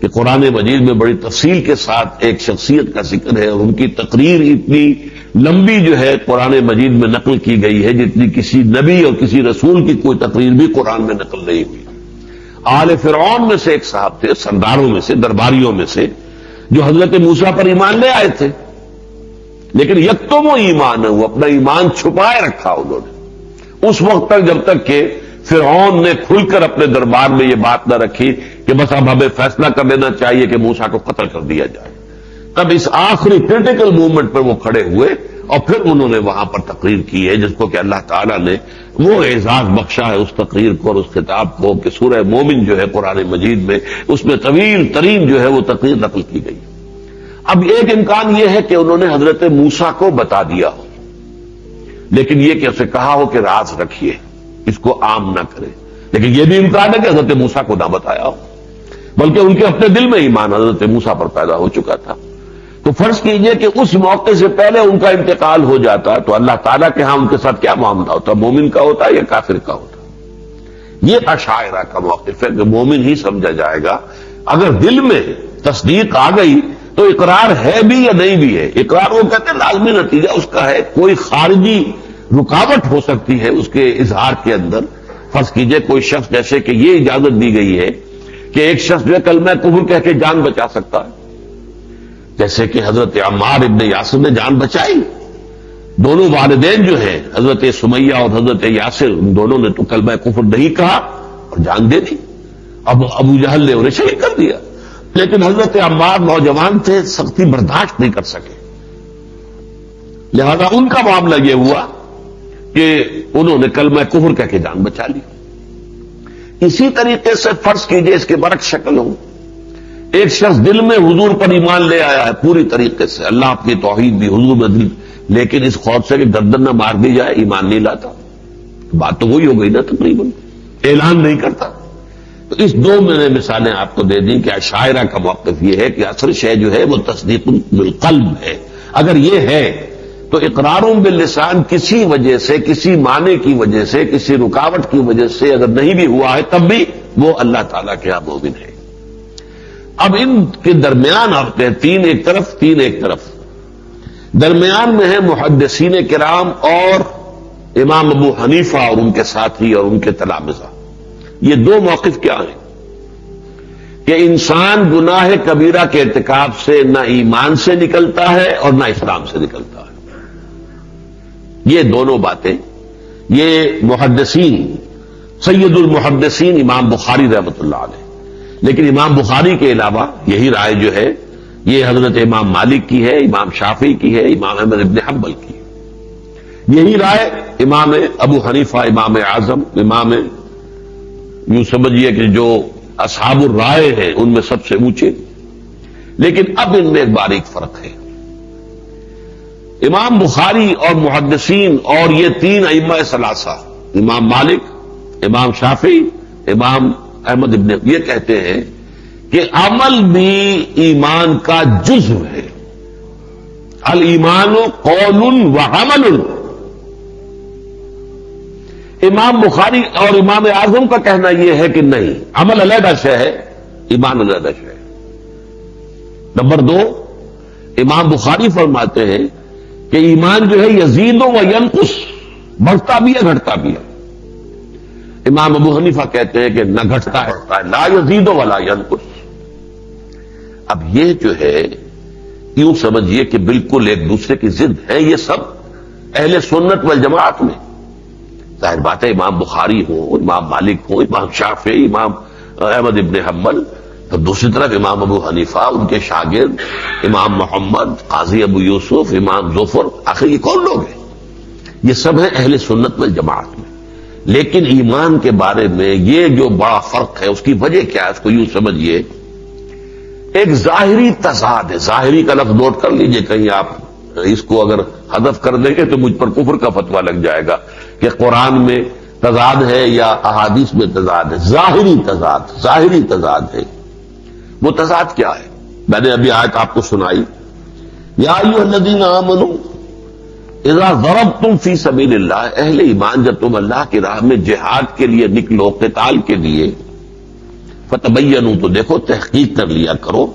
کہ قرآن مجید میں بڑی تفصیل کے ساتھ ایک شخصیت کا ذکر ہے، اور ان کی تقریر اتنی لمبی جو ہے قرآن مجید میں نقل کی گئی ہے جتنی کسی نبی اور کسی رسول کی کوئی تقریر بھی قرآن میں نقل نہیں ہوئی۔ آل فرعون میں سے ایک صاحب تھے، سرداروں میں سے، درباریوں میں سے، جو حضرت موسیٰ پر ایمان لے آئے تھے، لیکن یکتم و ایمان ہے، وہ اپنا ایمان چھپائے رکھا انہوں نے اس وقت تک جب تک کہ فرعون نے کھل کر اپنے دربار میں یہ بات نہ رکھی کہ بس اب ہمیں فیصلہ کر لینا چاہیے کہ موسیٰ کو قتل کر دیا جائے۔ تب اس آخری کریٹیکل مومنٹ پر وہ کھڑے ہوئے اور پھر انہوں نے وہاں پر تقریر کی ہے جس کو کہ اللہ تعالیٰ نے وہ اعزاز بخشا ہے اس تقریر کو اور اس خطاب کو کہ سورہ مومن جو ہے قرآن مجید میں اس میں طویل ترین جو ہے وہ تقریر نقل کی گئی. اب ایک امکان یہ ہے کہ انہوں نے حضرت موسیٰ کو بتا دیا ہو، لیکن یہ کہ اسے کہا ہو کہ راز رکھیے، اس کو عام نہ کرے. لیکن یہ بھی امکان ہے کہ حضرت موسیٰ کو نہ بتایا ہو، بلکہ ان کے اپنے دل میں ایمان حضرت موسیٰ پر پیدا ہو چکا تھا. تو فرض کیجئے کہ اس موقع سے پہلے ان کا انتقال ہو جاتا تو اللہ تعالیٰ کے ہاں ان کے ساتھ کیا معاملہ ہوتا؟ مومن کا ہوتا یا کافر کا ہوتا؟ یہ اشاعرہ کا موقف ہے کہ مومن ہی سمجھا جائے گا. اگر دل میں تصدیق آ گئی تو اقرار ہے بھی یا نہیں بھی ہے. اقرار وہ کہتے ہیں لازمی نتیجہ اس کا ہے، کوئی خارجی رکاوٹ ہو سکتی ہے اس کے اظہار کے اندر. فرض کیجئے کوئی شخص، جیسے کہ یہ اجازت دی گئی ہے کہ ایک شخص جو ہے کلمہ کفر کہہ کے جان بچا سکتا ہے، جیسے کہ حضرت عمار ابن یاسر نے جان بچائی. دونوں والدین جو ہیں حضرت سمیہ اور حضرت یاسر، ان دونوں نے تو کلمہ کفر نہیں کہا اور جان دے دی. اب ابو جہل نے انہیں شہید کر دیا، لیکن حضرت عمار نوجوان تھے، سختی برداشت نہیں کر سکے، لہذا ان کا معاملہ یہ ہوا کہ انہوں نے کلمہ کفر کہہ کے جان بچا لی. اسی طریقے سے فرض کیجئے اس کے برعکس شکل ہو، ایک شخص دل میں حضور پر ایمان لے آیا ہے پوری طریقے سے، اللہ کی توحید بھی حضور میں دل، لیکن اس خوف سے کہ گردن نہ مار دی جائے ایمان نہیں لاتا. بات تو وہی ہو گئی نا، تقریباً اعلان نہیں کرتا. تو اس دو میں نے مثالیں آپ کو دے دیں کہ اشاعرہ کا موقف یہ ہے کہ اصل شے جو ہے وہ تصدیق بالقلب ہے. اگر یہ ہے تو اقرار باللسان کسی وجہ سے، کسی معنی کی وجہ سے، کسی رکاوٹ کی وجہ سے اگر نہیں بھی ہوا ہے تب بھی وہ اللہ تعالیٰ کے یہاں مومن ہے. اب ان کے درمیان آپ ہیں تین ایک طرف درمیان میں ہے محدثین کرام اور امام ابو حنیفہ اور ان کے ساتھی اور ان کے تلامذہ. یہ دو موقف کیا ہیں کہ انسان گناہ کبیرہ کے ارتکاب سے نہ ایمان سے نکلتا ہے اور نہ اسلام سے نکلتا ہے. یہ دونوں باتیں یہ محدثین، سید المحدثین امام بخاری رحمۃ اللہ علیہ، لیکن امام بخاری کے علاوہ یہی رائے جو ہے یہ حضرت امام مالک کی ہے، امام شافعی کی ہے، امام احمد ابن حنبل کی ہے. یہی رائے امام ابو حنیفہ، امام اعظم، امام یوں سمجھیے کہ جو اصحاب الرائے ہیں ان میں سب سے اونچے. لیکن اب ان میں ایک باریک فرق ہے. امام بخاری اور محدثین اور یہ تین ائمہ ثلاثہ، امام مالک، امام شافعی، امام احمد ابن، یہ کہتے ہیں کہ عمل بھی ایمان کا جزو ہے. الایمان قول و عمل. امام بخاری اور امام اعظم کا کہنا یہ ہے کہ نہیں، عمل علیحدہ شے ہے، ایمان علیحدہ شے ہے. نمبر دو، امام بخاری فرماتے ہیں کہ ایمان جو ہے یزید و ینقص، بڑھتا بھی ہے گھٹتا بھی ہے. امام ابو حنیفہ کہتے ہیں کہ نہ گھٹتا ہے لا یزید ولا ینقص. اب یہ جو ہے یوں سمجھیے کہ بالکل ایک دوسرے کی ضد ہے. یہ سب اہل سنت والجماعت میں ظاہر بات ہے، امام بخاری ہو، امام مالک ہو، امام شافعی، امام احمد ابن حنبل، تو دوسری طرف امام ابو حنیفہ، ان کے شاگرد امام محمد، قاضی ابو یوسف، امام ظفر، آخر یہ کون لوگ ہیں؟ یہ سب ہیں اہل سنت والجماعت میں. لیکن ایمان کے بارے میں یہ جو بڑا فرق ہے اس کی وجہ کیا ہے؟ اس کو یوں سمجھیے ایک ظاہری تضاد ہے. ظاہری کا لفظ نوٹ کر لیجئے، کہیں آپ اس کو اگر حذف کر دیں گے تو مجھ پر کفر کا فتویٰ لگ جائے گا کہ قرآن میں تضاد ہے یا احادیث میں تضاد ہے. ظاہری تضاد ہے. وہ تضاد کیا ہے؟ میں نے ابھی آیت آپ کو سنائی، یا ایھا الذین آمنوا اذا ضربتم فی سبیل اللہ، اہل ایمان جب تم اللہ کی راہ میں جہاد کے لیے نکلو، قتال کے لیے، فتبینوا، تو دیکھو تحقیق کر لیا کرو،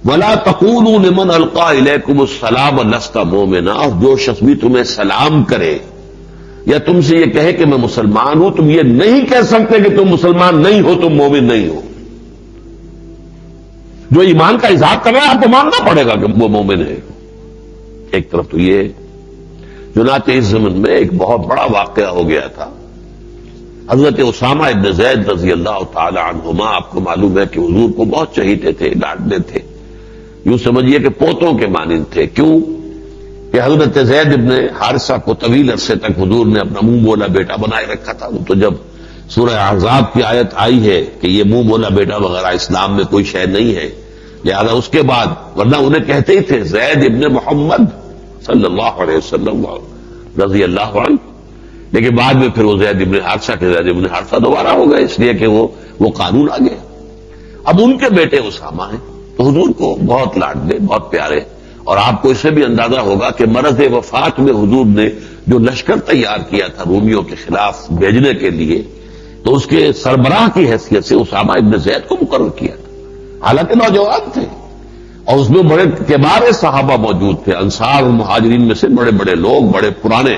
ولا تقولوا لمن القى الیکم السلام لست مؤمنا، اور جو شخص بھی تمہیں سلام کرے یا تم سے یہ کہے کہ میں مسلمان ہوں، تم یہ نہیں کہہ سکتے کہ تم مسلمان نہیں ہو، تم مومن نہیں ہو. جو ایمان کا اظہار کر رہا ہے آپ کو ماننا پڑے گا کہ وہ مومن ہے. ایک طرف تو یہ چنانچہ اس زمن میں ایک بہت بڑا واقعہ ہو گیا تھا. حضرت اسامہ ابن زید رضی اللہ تعالی عنہما، آپ کو معلوم ہے کہ حضور کو بہت چہیتے تھے، ڈانٹتے تھے، یوں سمجھیے کہ پوتوں کے مانند تھے. کیوں کہ حضرت زید ابن حارثہ کو طویل عرصے تک حضور نے اپنا منہ بولا بیٹا بنائے رکھا تھا. تو جب سورہ احزاب کی آیت آئی ہے کہ یہ منہ بولا بیٹا وغیرہ اسلام میں کوئی شے نہیں ہے، لہذا اس کے بعد، ورنہ انہیں کہتے ہی تھے زید ابن محمد صلی اللہ علیہ وسلم رضی اللہ عنہ، لیکن بعد میں پھر وہ زید ابن حارثہ کے زید ابن حارثہ دوبارہ ہو گئے، اس لیے کہ وہ قانون آ گیا. اب ان کے بیٹے اسامہ ہیں تو حضور کو بہت لاڈلے، بہت پیارے. اور آپ کو اس سے بھی اندازہ ہوگا کہ مرض وفات میں حضور نے جو لشکر تیار کیا تھا رومیوں کے خلاف بھیجنے کے لیے، تو اس کے سربراہ کی حیثیت سے اسامہ ابن زید کو مقرر کیا تھا، حالانکہ نوجوان تھے. اور اس میں بڑے کبار صحابہ موجود تھے، انصار اور مہاجرین میں سے بڑے بڑے لوگ، بڑے پرانے،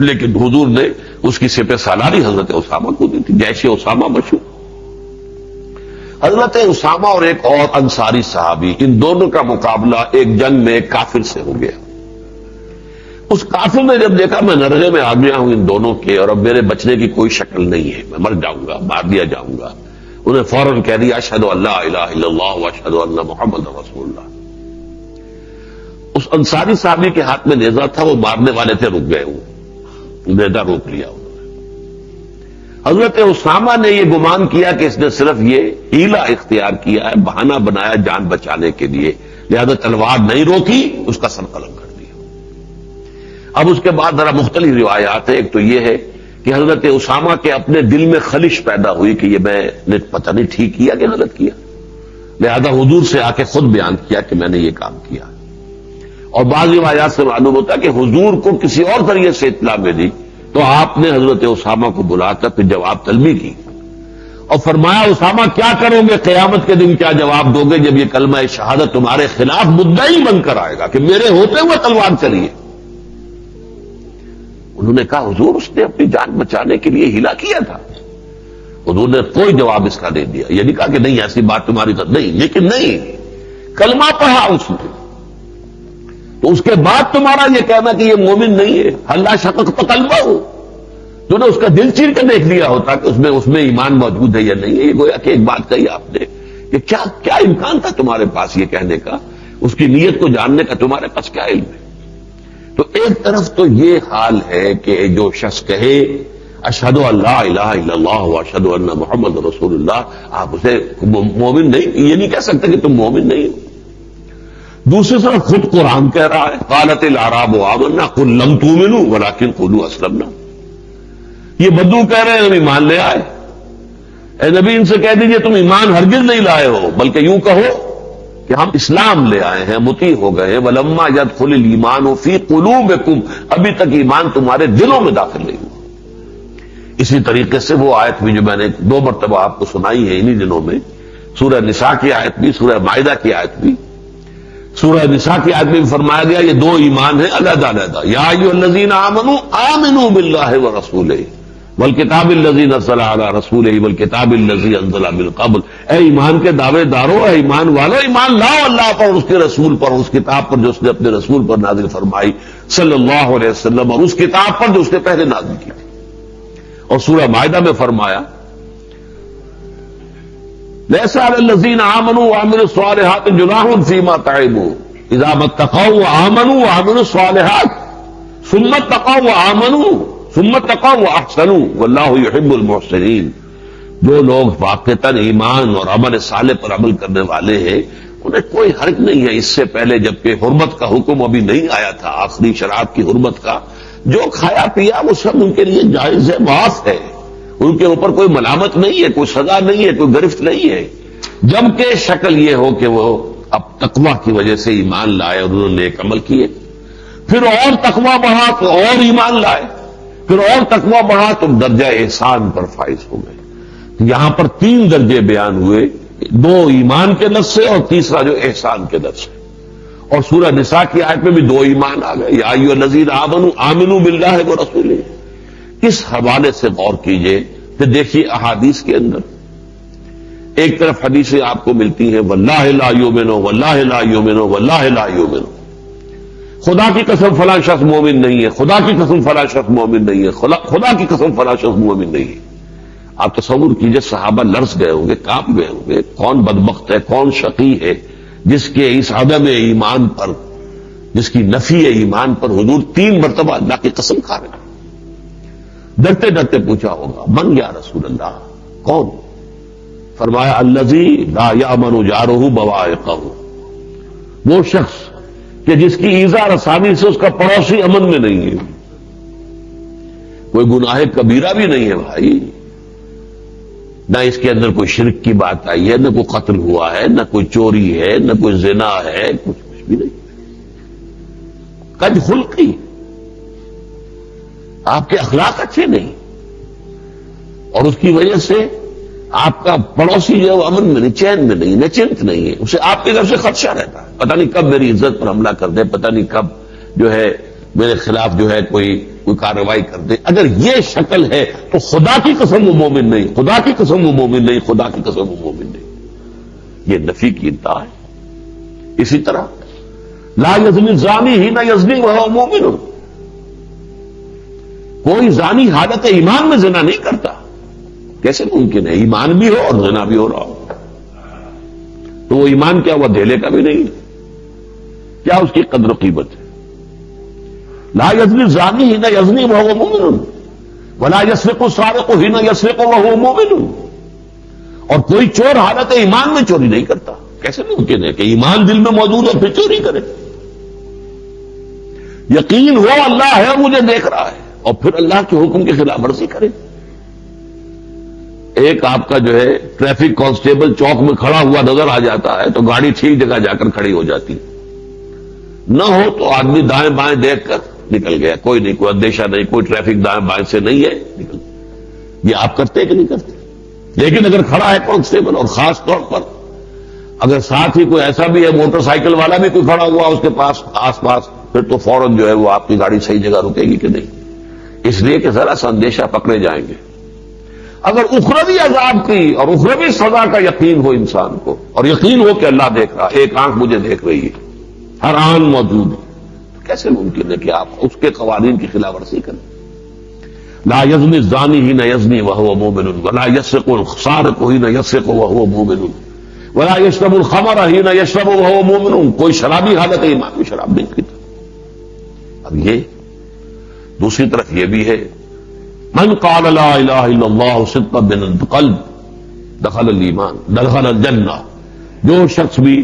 لیکن حضور نے اس کی سپہ سالاری حضرت اسامہ کو دی تھی. جیش اسامہ مشہور. حضرت اسامہ اور ایک اور انصاری صحابی، ان دونوں کا مقابلہ ایک جنگ میں ایک کافر سے ہو گیا. اس کافر نے جب دیکھا میں نرغے میں آ گیا ہوں ان دونوں کے، اور اب میرے بچنے کی کوئی شکل نہیں ہے، میں مر جاؤں گا، مار دیا جاؤں گا، انہیں فوراً کہہ دیا اشہد ان لا الہ الا اللہ واشہد ان محمد رسول اللہ. اس انصاری صحابی کے ہاتھ میں نیزہ تھا، وہ مارنے والے تھے، رک گئے، وہ نیزہ روک لیا. حضرت اسامہ نے یہ گمان کیا کہ اس نے صرف یہ ہیلہ اختیار کیا ہے، بہانہ بنایا جان بچانے کے لیے، لہذا تلوار نہیں روکی، اس کا سر قلم کر دیا. اب اس کے بعد ذرا مختلف روایات ہیں. ایک تو یہ ہے کہ حضرت اسامہ کے اپنے دل میں خلش پیدا ہوئی کہ یہ میں نے پتہ نہیں ٹھیک کیا کہ غلط کیا، لہذا حضور سے آ کے خود بیان کیا کہ میں نے یہ کام کیا. اور بعض روایات سے معلوم ہوتا ہے کہ حضور کو کسی اور ذریعے سے اطلاع ملی تو آپ نے حضرت اسامہ کو بلا کر پھر جواب طلبی کی اور فرمایا اسامہ کیا کرو گے، قیامت کے دن کیا جواب دو گے جب یہ کلمہ شہادت تمہارے خلاف مدعی بن کر آئے گا کہ میرے ہوتے ہوئے تلوار چلیے. انہوں نے کہا حضور اس نے اپنی جان بچانے کے لیے ہیلا کیا تھا. حضور نے کوئی جواب اس کا نہیں دیا. یہ نہیں کہا کہ نہیں ایسی بات تمہاری نہیں، لیکن نہیں، کلمہ پڑھا اس نے، تو اس کے بعد تمہارا یہ کہنا کہ یہ مومن نہیں ہے، اللہ شقق قلبہ ہو، تو نے اس کا دل چیر کے دیکھ لیا ہوتا کہ اس میں ایمان موجود ہے یا نہیں ہے. یہ گویا کہ ایک بات کہی آپ نے کہ کیا امکان تھا تمہارے پاس یہ کہنے کا، اس کی نیت کو جاننے کا تمہارے پاس کیا علم ہے. تو ایک طرف تو یہ حال ہے کہ جو شخص کہے اشہد ان لا الہ الا اللہ واشہد ان محمد رسول اللہ، آپ اسے مومن نہیں، یہ نہیں کہہ سکتے کہ تم مومن نہیں ہو. دوسری طرف خود قرآن کہہ رہا ہے قالت الاعراب آمنا قل لم تؤمنوا ولکن قولوا اسلمنا. یہ بدو کہہ رہے ہیں ہم ایمان لے آئے. اے نبی ان سے کہہ دیجئے تم ایمان ہرگز نہیں لائے ہو، بلکہ یوں کہو کہ ہم اسلام لے آئے ہیں، مطیع ہو گئے ہیں. ولما يدخل الايمان في قلوبكم، ابھی تک ایمان تمہارے دلوں میں داخل نہیں ہوا. اسی طریقے سے وہ آیت بھی جو میں نے 2 مرتبہ آپ کو سنائی ہے انہی دنوں میں، سورہ نساء کی آیت بھی، سورہ مائدہ کی آیت بھی. سورہ نساء کی آیت میں بھی فرمایا گیا یہ 2 ایمان ہیں علیحدہ علیحدہ. یا ایھا الذین آمنوا آمنوا باللہ ورسولہ والکتاب الذی نزل علی رسولہ والکتاب الذی انزل من قبل. اے ایمان کے دعوے دارو، اے ایمان والو، ایمان لاؤ اللہ پر اور اس کے رسول پر، اس کتاب پر جو اس نے اپنے رسول پر نازل فرمائی صلی اللہ علیہ وسلم، اور اس کتاب پر جو اس نے پہلے نازل کی تھی. اور سورہ مائدہ میں فرمایا لیس علی الذین آمنوا وعملوا الصالحات جناح فیما طعموا اذا ما اتقوا وآمنوا وعملوا الصالحات ثم اتقوا وآمنوا ثم اتقوا واحسنوا واللہ یحب المحسنین. جو لوگ واقعتاً ایمان اور عمل صالح پر عمل کرنے والے ہیں انہیں کوئی حرج نہیں ہے اس سے پہلے جبکہ حرمت کا حکم ابھی نہیں آیا تھا، آخری شراب کی حرمت کا. جو کھایا پیا وہ سب ان کے لیے جائز ہے، معاف ہے، ان کے اوپر کوئی ملامت نہیں ہے، کوئی سزا نہیں ہے، کوئی گرفت نہیں ہے، جبکہ شکل یہ ہو کہ وہ اب تقویٰ کی وجہ سے ایمان لائے اور انہوں نے نیک عمل کیے. پھر اور تقویٰ بڑھا تو اور ایمان لائے، پھر اور تقویٰ بڑھا تو درجہ احسان پر فائز ہو گئے. یہاں پر 3 درجے بیان ہوئے، 2 ایمان کے لفظ سے اور تیسرا جو احسان کے لفظ سے. اور سورہ نساء کی آیت میں بھی 2 ایمان آ گئے، یا ایھا الذین آمنوا آمنوا باللہ ورسولہ. اس حوالے سے غور کیجئے. پھر دیکھیے احادیث کے اندر ایک طرف حدیثیں آپ کو ملتی ہیں واللہ لا یؤمنو واللہ لا یؤمنو واللہ لا یؤمنو، خدا کی قسم فلاں شخص مومن نہیں ہے، خدا کی قسم فلاں شخص مومن نہیں ہے، خدا کی قسم فلاں شخص مومن نہیں ہے. آپ تصور کیجئے صحابہ لرز گئے ہوں گے، کانپ گئے ہوں گے، کون بدبخت ہے، کون شقی ہے جس کے اس عدم ایمان پر جس کی نفی ایمان پر حضور 3 مرتبہ اللہ کی قسم کھا رہے ہیں. ڈرتے ڈرتے پوچھا ہوگا من یا رسول اللہ، کون؟ فرمایا الذی لا یامن جارہ بوائقہ، وہ شخص کہ جس کی ایذا رسانی سے اس کا پڑوسی امن میں نہیں ہے. کوئی گناہ کبیرہ بھی نہیں ہے بھائی، نہ اس کے اندر کوئی شرک کی بات آئی ہے، نہ کوئی قتل ہوا ہے، نہ کوئی چوری ہے، نہ کوئی زنا ہے، کچھ بھی نہیں. کج خلقی، آپ کے اخلاق اچھے نہیں، اور اس کی وجہ سے آپ کا پڑوسی جو ہے وہ امن میں نہیں، چین میں نہیں، نچنت نہیں ہے، اسے آپ کی طرف سے خدشہ رہتا ہے. پتہ نہیں کب میری عزت پر حملہ کر دے، پتہ نہیں کب جو ہے میرے خلاف جو ہے کوئی کارروائی کر دے. اگر یہ شکل ہے تو خدا کی قسم وہ مومن نہیں، خدا کی قسم وہ مومن نہیں، خدا کی قسم وہ مومن نہیں. یہ نفی کی انتہا ہے. اسی طرح لا یزنی الزانی حین یزنی وہو مومن، کوئی زانی حالت ایمان میں زنا نہیں کرتا. کیسے ممکن ہے؟ ایمان بھی ہو اور زنا بھی ہو رہا ہو. تو وہ ایمان کیا ہوا؟ دھیلے کا بھی نہیں. کیا اس کی قدر و قیمت ہے؟ لا یزنی الزانی حین یزنی وہو مومن ولا یسرق السارق حین یسرق وہو مومن. اور کوئی چور حالت ایمان میں چوری نہیں کرتا. کیسے ممکن ہے کہ ایمان دل میں موجود ہے پھر چوری کرے؟ یقین ہو اللہ ہے، مجھے دیکھ رہا ہے، اور پھر اللہ کے حکم کی خلاف ورزی کرے. ایک آپ کا جو ہے ٹریفک کانسٹیبل چوک میں کھڑا ہوا نظر آ جاتا ہے تو گاڑی ٹھیک جگہ جا کر کھڑی ہو جاتی. نہ ہو تو آدمی دائیں بائیں دیکھ کر نکل گیا، کوئی نہیں، کوئی اندیشہ نہیں، کوئی ٹریفک دائیں بائیں سے نہیں ہے، نکل. یہ آپ کرتے کہ نہیں کرتے؟ لیکن اگر کھڑا ہے کانسٹیبل، اور خاص طور پر اگر ساتھ ہی کوئی ایسا بھی ہے موٹر سائیکل والا بھی کوئی کھڑا ہوا اس کے پاس آس پاس، پھر تو فوراً جو ہے وہ آپ کی گاڑی صحیح جگہ رکے گی کہ نہیں. اس لیے کہ ذرا سا اندیشہ پکڑے جائیں گے. اگر اخروی عذاب کی اور اخروی سزا کا یقین ہو انسان کو، اور یقین ہو کہ اللہ دیکھ رہا، ایک آنکھ مجھے دیکھ رہی ہے، ہر آن موجود ہے، تو کیسے ممکن ہے کہ آپ اس کے قوانین کی خلاف ورزی کریں؟ لا یزنی الزانی حین یزنی وہو مومن ولا یسرق السارق حین یسرق وہو مومن ولا یشرب الخمر حین یشرب وہو مومن. کوئی شرابی حالت ایمان میں شراب نہیں پیتا. اب یہ دوسری طرف یہ بھی ہے من قال لا الہ الا اللہ صدقا من القلب دخل الایمان دخل الجنہ، جو شخص بھی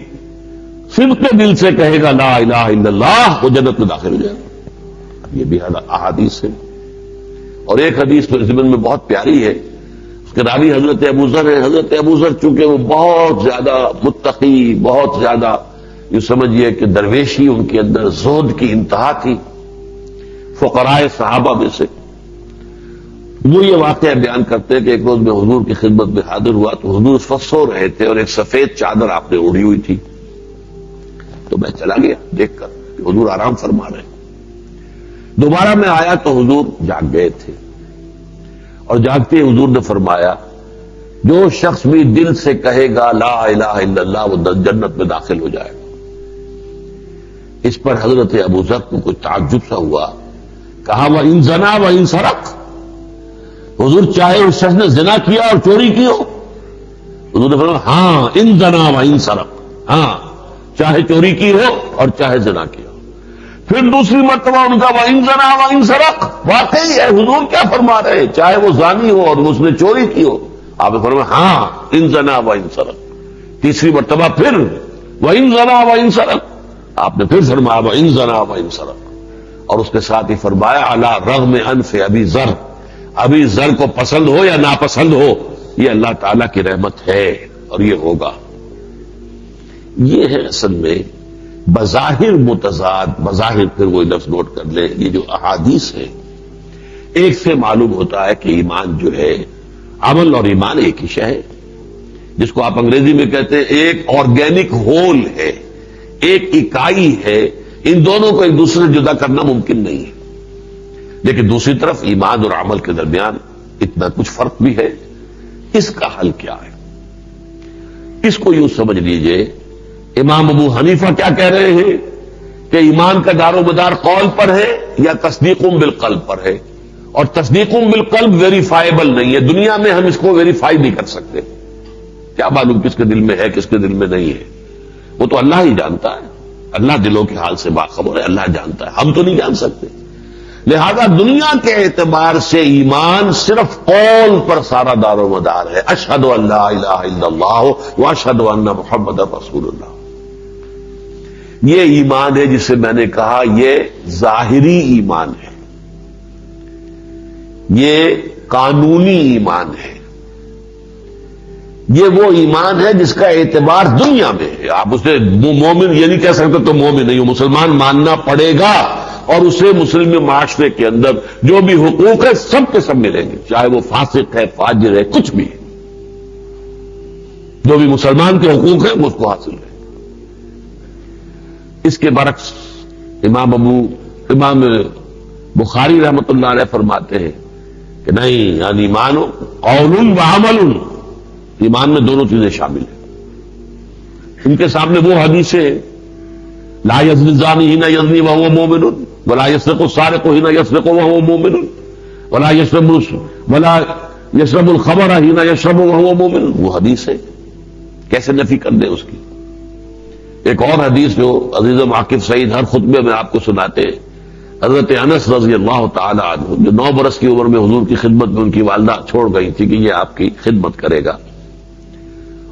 صدق دل سے کہے گا لا الہ الا اللہ وہ جنت میں داخل ہو جائے گا. اب یہ بھی احادیث ہے. اور ایک حدیث تو اس میں بہت پیاری ہے، اس کے راوی حضرت ابو ذر ہے. حضرت ابو ذر چونکہ وہ بہت زیادہ متقی، بہت زیادہ یہ سمجھیے کہ درویشی ان کے اندر زہد کی انتہا تھی، فقراء صحابہ میں سے. وہ یہ واقعہ بیان کرتے ہیں کہ ایک روز میں حضور کی خدمت میں حاضر ہوا تو حضور اس وقت سو رہے تھے اور ایک سفید چادر آپ نے اوڑھی ہوئی تھی. تو میں چلا گیا دیکھ کر کہ حضور آرام فرما رہے ہیں. دوبارہ میں آیا تو حضور جاگ گئے تھے، اور جاگتے ہی حضور نے فرمایا جو شخص بھی دل سے کہے گا لا الہ الا اللہ وہ جنت میں داخل ہو جائے گا. اس پر حضرت ابو ذر کو کچھ تعجب سا ہوا. کہا وَإِن زَنَا وَإِن سَرَقَ، حضور چاہے اس شخص نے زنا کیا اور چوری کی ہو؟ حضور نے فرمایا ہاں ان زنا وَإِن سَرَقَ، ہاں چاہے چوری کی ہو اور چاہے زنا کی ہو. پھر دوسری مرتبہ ان کا وَإِن زَنَا وَإِن سَرَقَ، واقعی ہے حضور کیا فرما رہے ہیں، چاہے وہ زانی ہو اور اس نے چوری کی ہو. آپ نے فرمایا ہاں ان زنا وَإِن سَرَقَ. تیسری مرتبہ پھر وَإِن زَنَا وَإِن سَرَقَ، آپ نے پھر فرمایا وَإِن زَنَا وَإِن سَرَقَ. اور اس کے ساتھ ہی فرمایا علی رغم انف ابی ذر، ابی ذر کو پسند ہو یا ناپسند ہو یہ اللہ تعالیٰ کی رحمت ہے اور یہ ہوگا. یہ ہے اصل میں بظاہر متضاد، بظاہر پھر وہی لفظ نوٹ کر لیں، یہ جو احادیث ہے ایک سے معلوم ہوتا ہے کہ ایمان جو ہے عمل اور ایمان ایک ہی شے ہے، جس کو آپ انگریزی میں کہتے ہیں ایک آرگینک ہول ہے، ایک اکائی ہے. ان دونوں کو ایک دوسرے سے جدا کرنا ممکن نہیں ہے. لیکن دوسری طرف ایمان اور عمل کے درمیان اتنا کچھ فرق بھی ہے. اس کا حل کیا ہے؟ اس کو یوں سمجھ لیجئے، امام ابو حنیفہ کیا کہہ رہے ہیں کہ ایمان کا دار و مدار قول پر ہے یا تصدیق بالقلب پر ہے، اور تصدیق بالقلب ویریفائیبل نہیں ہے. دنیا میں ہم اس کو ویریفائی نہیں کر سکتے. کیا معلوم کس کے دل میں ہے کس کے دل میں نہیں ہے، وہ تو اللہ ہی جانتا ہے. اللہ دلوں کے حال سے باخبر ہے، اللہ جانتا ہے، ہم تو نہیں جان سکتے۔ لہذا دنیا کے اعتبار سے ایمان صرف قول پر سارا دار و مدار ہے، اشہد ان لا الہ الا اللہ واشہد ان محمد رسول اللہ۔ یہ ایمان ہے جسے میں نے کہا یہ ظاہری ایمان ہے، یہ قانونی ایمان ہے، یہ وہ ایمان ہے جس کا اعتبار دنیا میں ہے۔ آپ اسے مومن یہ نہیں کہہ سکتے تو مومن نہیں ہو، مسلمان ماننا پڑے گا، اور اسے مسلم معاشرے کے اندر جو بھی حقوق ہے سب کے سب ملیں گے، چاہے وہ فاسق ہے، فاجر ہے، کچھ بھی ہے، جو بھی مسلمان کے حقوق ہیں وہ اس کو حاصل ہے۔ اس کے برعکس امام بخاری رحمۃ اللہ علیہ فرماتے ہیں کہ نہیں، یعنی ایمان قول و عمل، ایمان میں دونوں چیزیں شامل ہیں۔ ان کے سامنے وہ حدیثیں لا یزنی الزانی حین یزنی وہو مومن ولا یسرق السارق حین یسرق وہو مومن ولا یشرب الخمر حین یشرب وہو مومن، وہ حدیث ہے، کیسے نفی کر دے اس کی۔ ایک اور حدیث جو عزیز عاقب سعید ہر خطبے میں آپ کو سناتے ہیں، حضرت انس رضی اللہ تعالی عنہ جو 9 برس کی عمر میں حضور کی خدمت میں ان کی والدہ چھوڑ گئی تھی کہ یہ آپ کی خدمت کرے گا،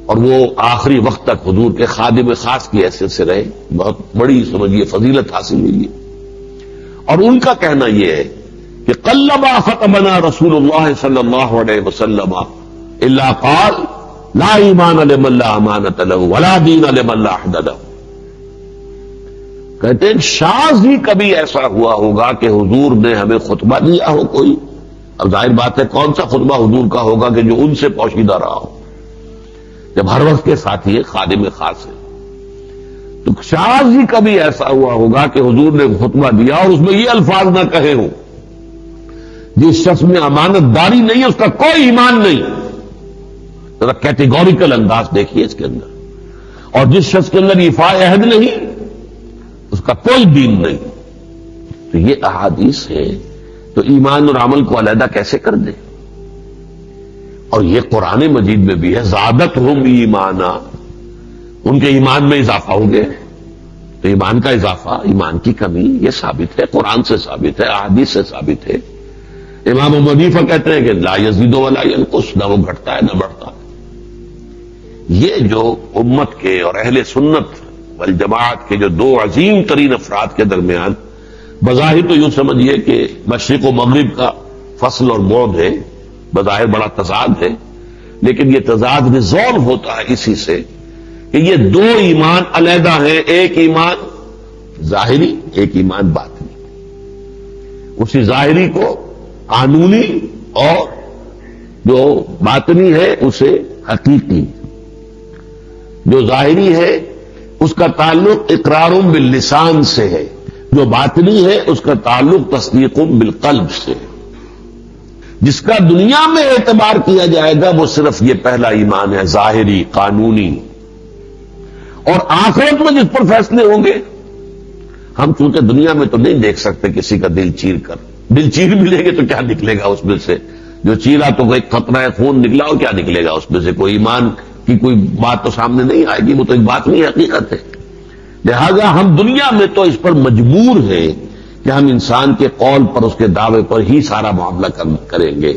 اور وہ آخری وقت تک حضور کے خادم خاص کی حیثیت سے رہے، بہت بڑی سمجھیے فضیلت حاصل ہوئی ہے۔ اور ان کا کہنا یہ ہے کہ قلما ختمنا رسول اللہ صلی اللہ علیہ وسلم الا قال لا ایمان لمن لا امانۃ له ولا دین لمن لا عہد له۔ کہتے ہیں شاذ ہی کبھی ایسا ہوا ہوگا کہ حضور نے ہمیں خطبہ دیا ہو کوئی، اب ظاہر بات ہے کون سا خطبہ حضور کا ہوگا کہ جو ان سے پوشیدہ رہا ہو، جب ہر وقت کے ساتھی ہے، خادم خاص ہے، تو شاذ ہی کبھی ایسا ہوا ہوگا کہ حضور نے خطبہ دیا اور اس میں یہ الفاظ نہ کہے ہوں جس شخص میں امانت داری نہیں ہے اس کا کوئی ایمان نہیں، ذرا کیٹیگوریکل انداز دیکھیے اس کے اندر، اور جس شخص کے اندر ایفاء عہد نہیں اس کا کوئی دین نہیں۔ تو یہ احادیث ہے، تو ایمان اور عمل کو علیحدہ کیسے کر دیں؟ اور یہ قرآن مجید میں بھی ہے، زادتہم ایمانا، ان کے ایمان میں اضافہ ہو گیا، تو ایمان کا اضافہ، ایمان کی کمی، یہ ثابت ہے، قرآن سے ثابت ہے، احادیث سے ثابت ہے۔ امام ابو حنیفہ کہتے ہیں کہ لا یزید ولا ینقص، نہ وہ گھٹتا ہے نہ بڑھتا۔ یہ جو امت کے اور اہل سنت والجماعت کے جو 2 عظیم ترین افراد کے درمیان بظاہر تو یوں سمجھیے کہ مشرق و مغرب کا فصل اور بعد ہے، بظاہر بڑا تضاد ہے، لیکن یہ تضاد ریزالو ہوتا ہے اسی سے کہ یہ 2 ایمان علیحدہ ہیں، ایک ایمان ظاہری، ایک ایمان باطنی۔ اسی ظاہری کو قانونی اور جو باطنی ہے اسے حقیقی۔ جو ظاہری ہے اس کا تعلق اقرار باللسان سے ہے، جو باطنی ہے اس کا تعلق تصدیق بالقلب سے ہے۔ جس کا دنیا میں اعتبار کیا جائے گا وہ صرف یہ پہلا ایمان ہے، ظاہری، قانونی، اور آخرت میں جس پر فیصلے ہوں گے، ہم چونکہ دنیا میں تو نہیں دیکھ سکتے کسی کا دل چیر کر، دل چیر بھی لیں گے تو کیا نکلے گا اس میں سے؟ جو چیرا تو ایک قطرہ خون نکلا ہو، کیا نکلے گا اس میں سے؟ کوئی ایمان کی کوئی بات تو سامنے نہیں آئے گی، وہ تو ایک بات نہیں، حقیقت ہے۔ لہذا ہم دنیا میں تو اس پر مجبور ہیں کہ ہم انسان کے قول پر، اس کے دعوے پر ہی سارا معاملہ کریں گے،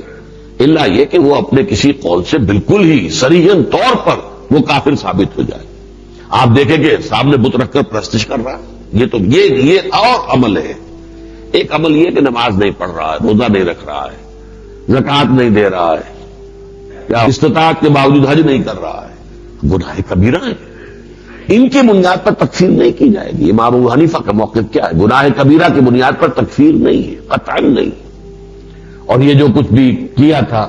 الا یہ کہ وہ اپنے کسی قول سے بالکل ہی صریحاً طور پر وہ کافر ثابت ہو جائے۔ آپ دیکھیں کہ سامنے بت رکھ کر پرستش کر رہا ہے، یہ تو یہ اور عمل ہے۔ ایک عمل یہ کہ نماز نہیں پڑھ رہا ہے، روزہ نہیں رکھ رہا ہے، زکوٰۃ نہیں دے رہا ہے، یا استطاعت کے باوجود حج نہیں کر رہا ہے، گناہ کبیرہ ہیں۔ ان کی بنیاد پر تکفیر نہیں کی جائے گی۔ امام ابو حنیفہ کا موقف کیا ہے؟ گناہ کبیرہ کی بنیاد پر تکفیر نہیں ہے، قطعاً نہیں۔ اور یہ جو کچھ بھی کیا تھا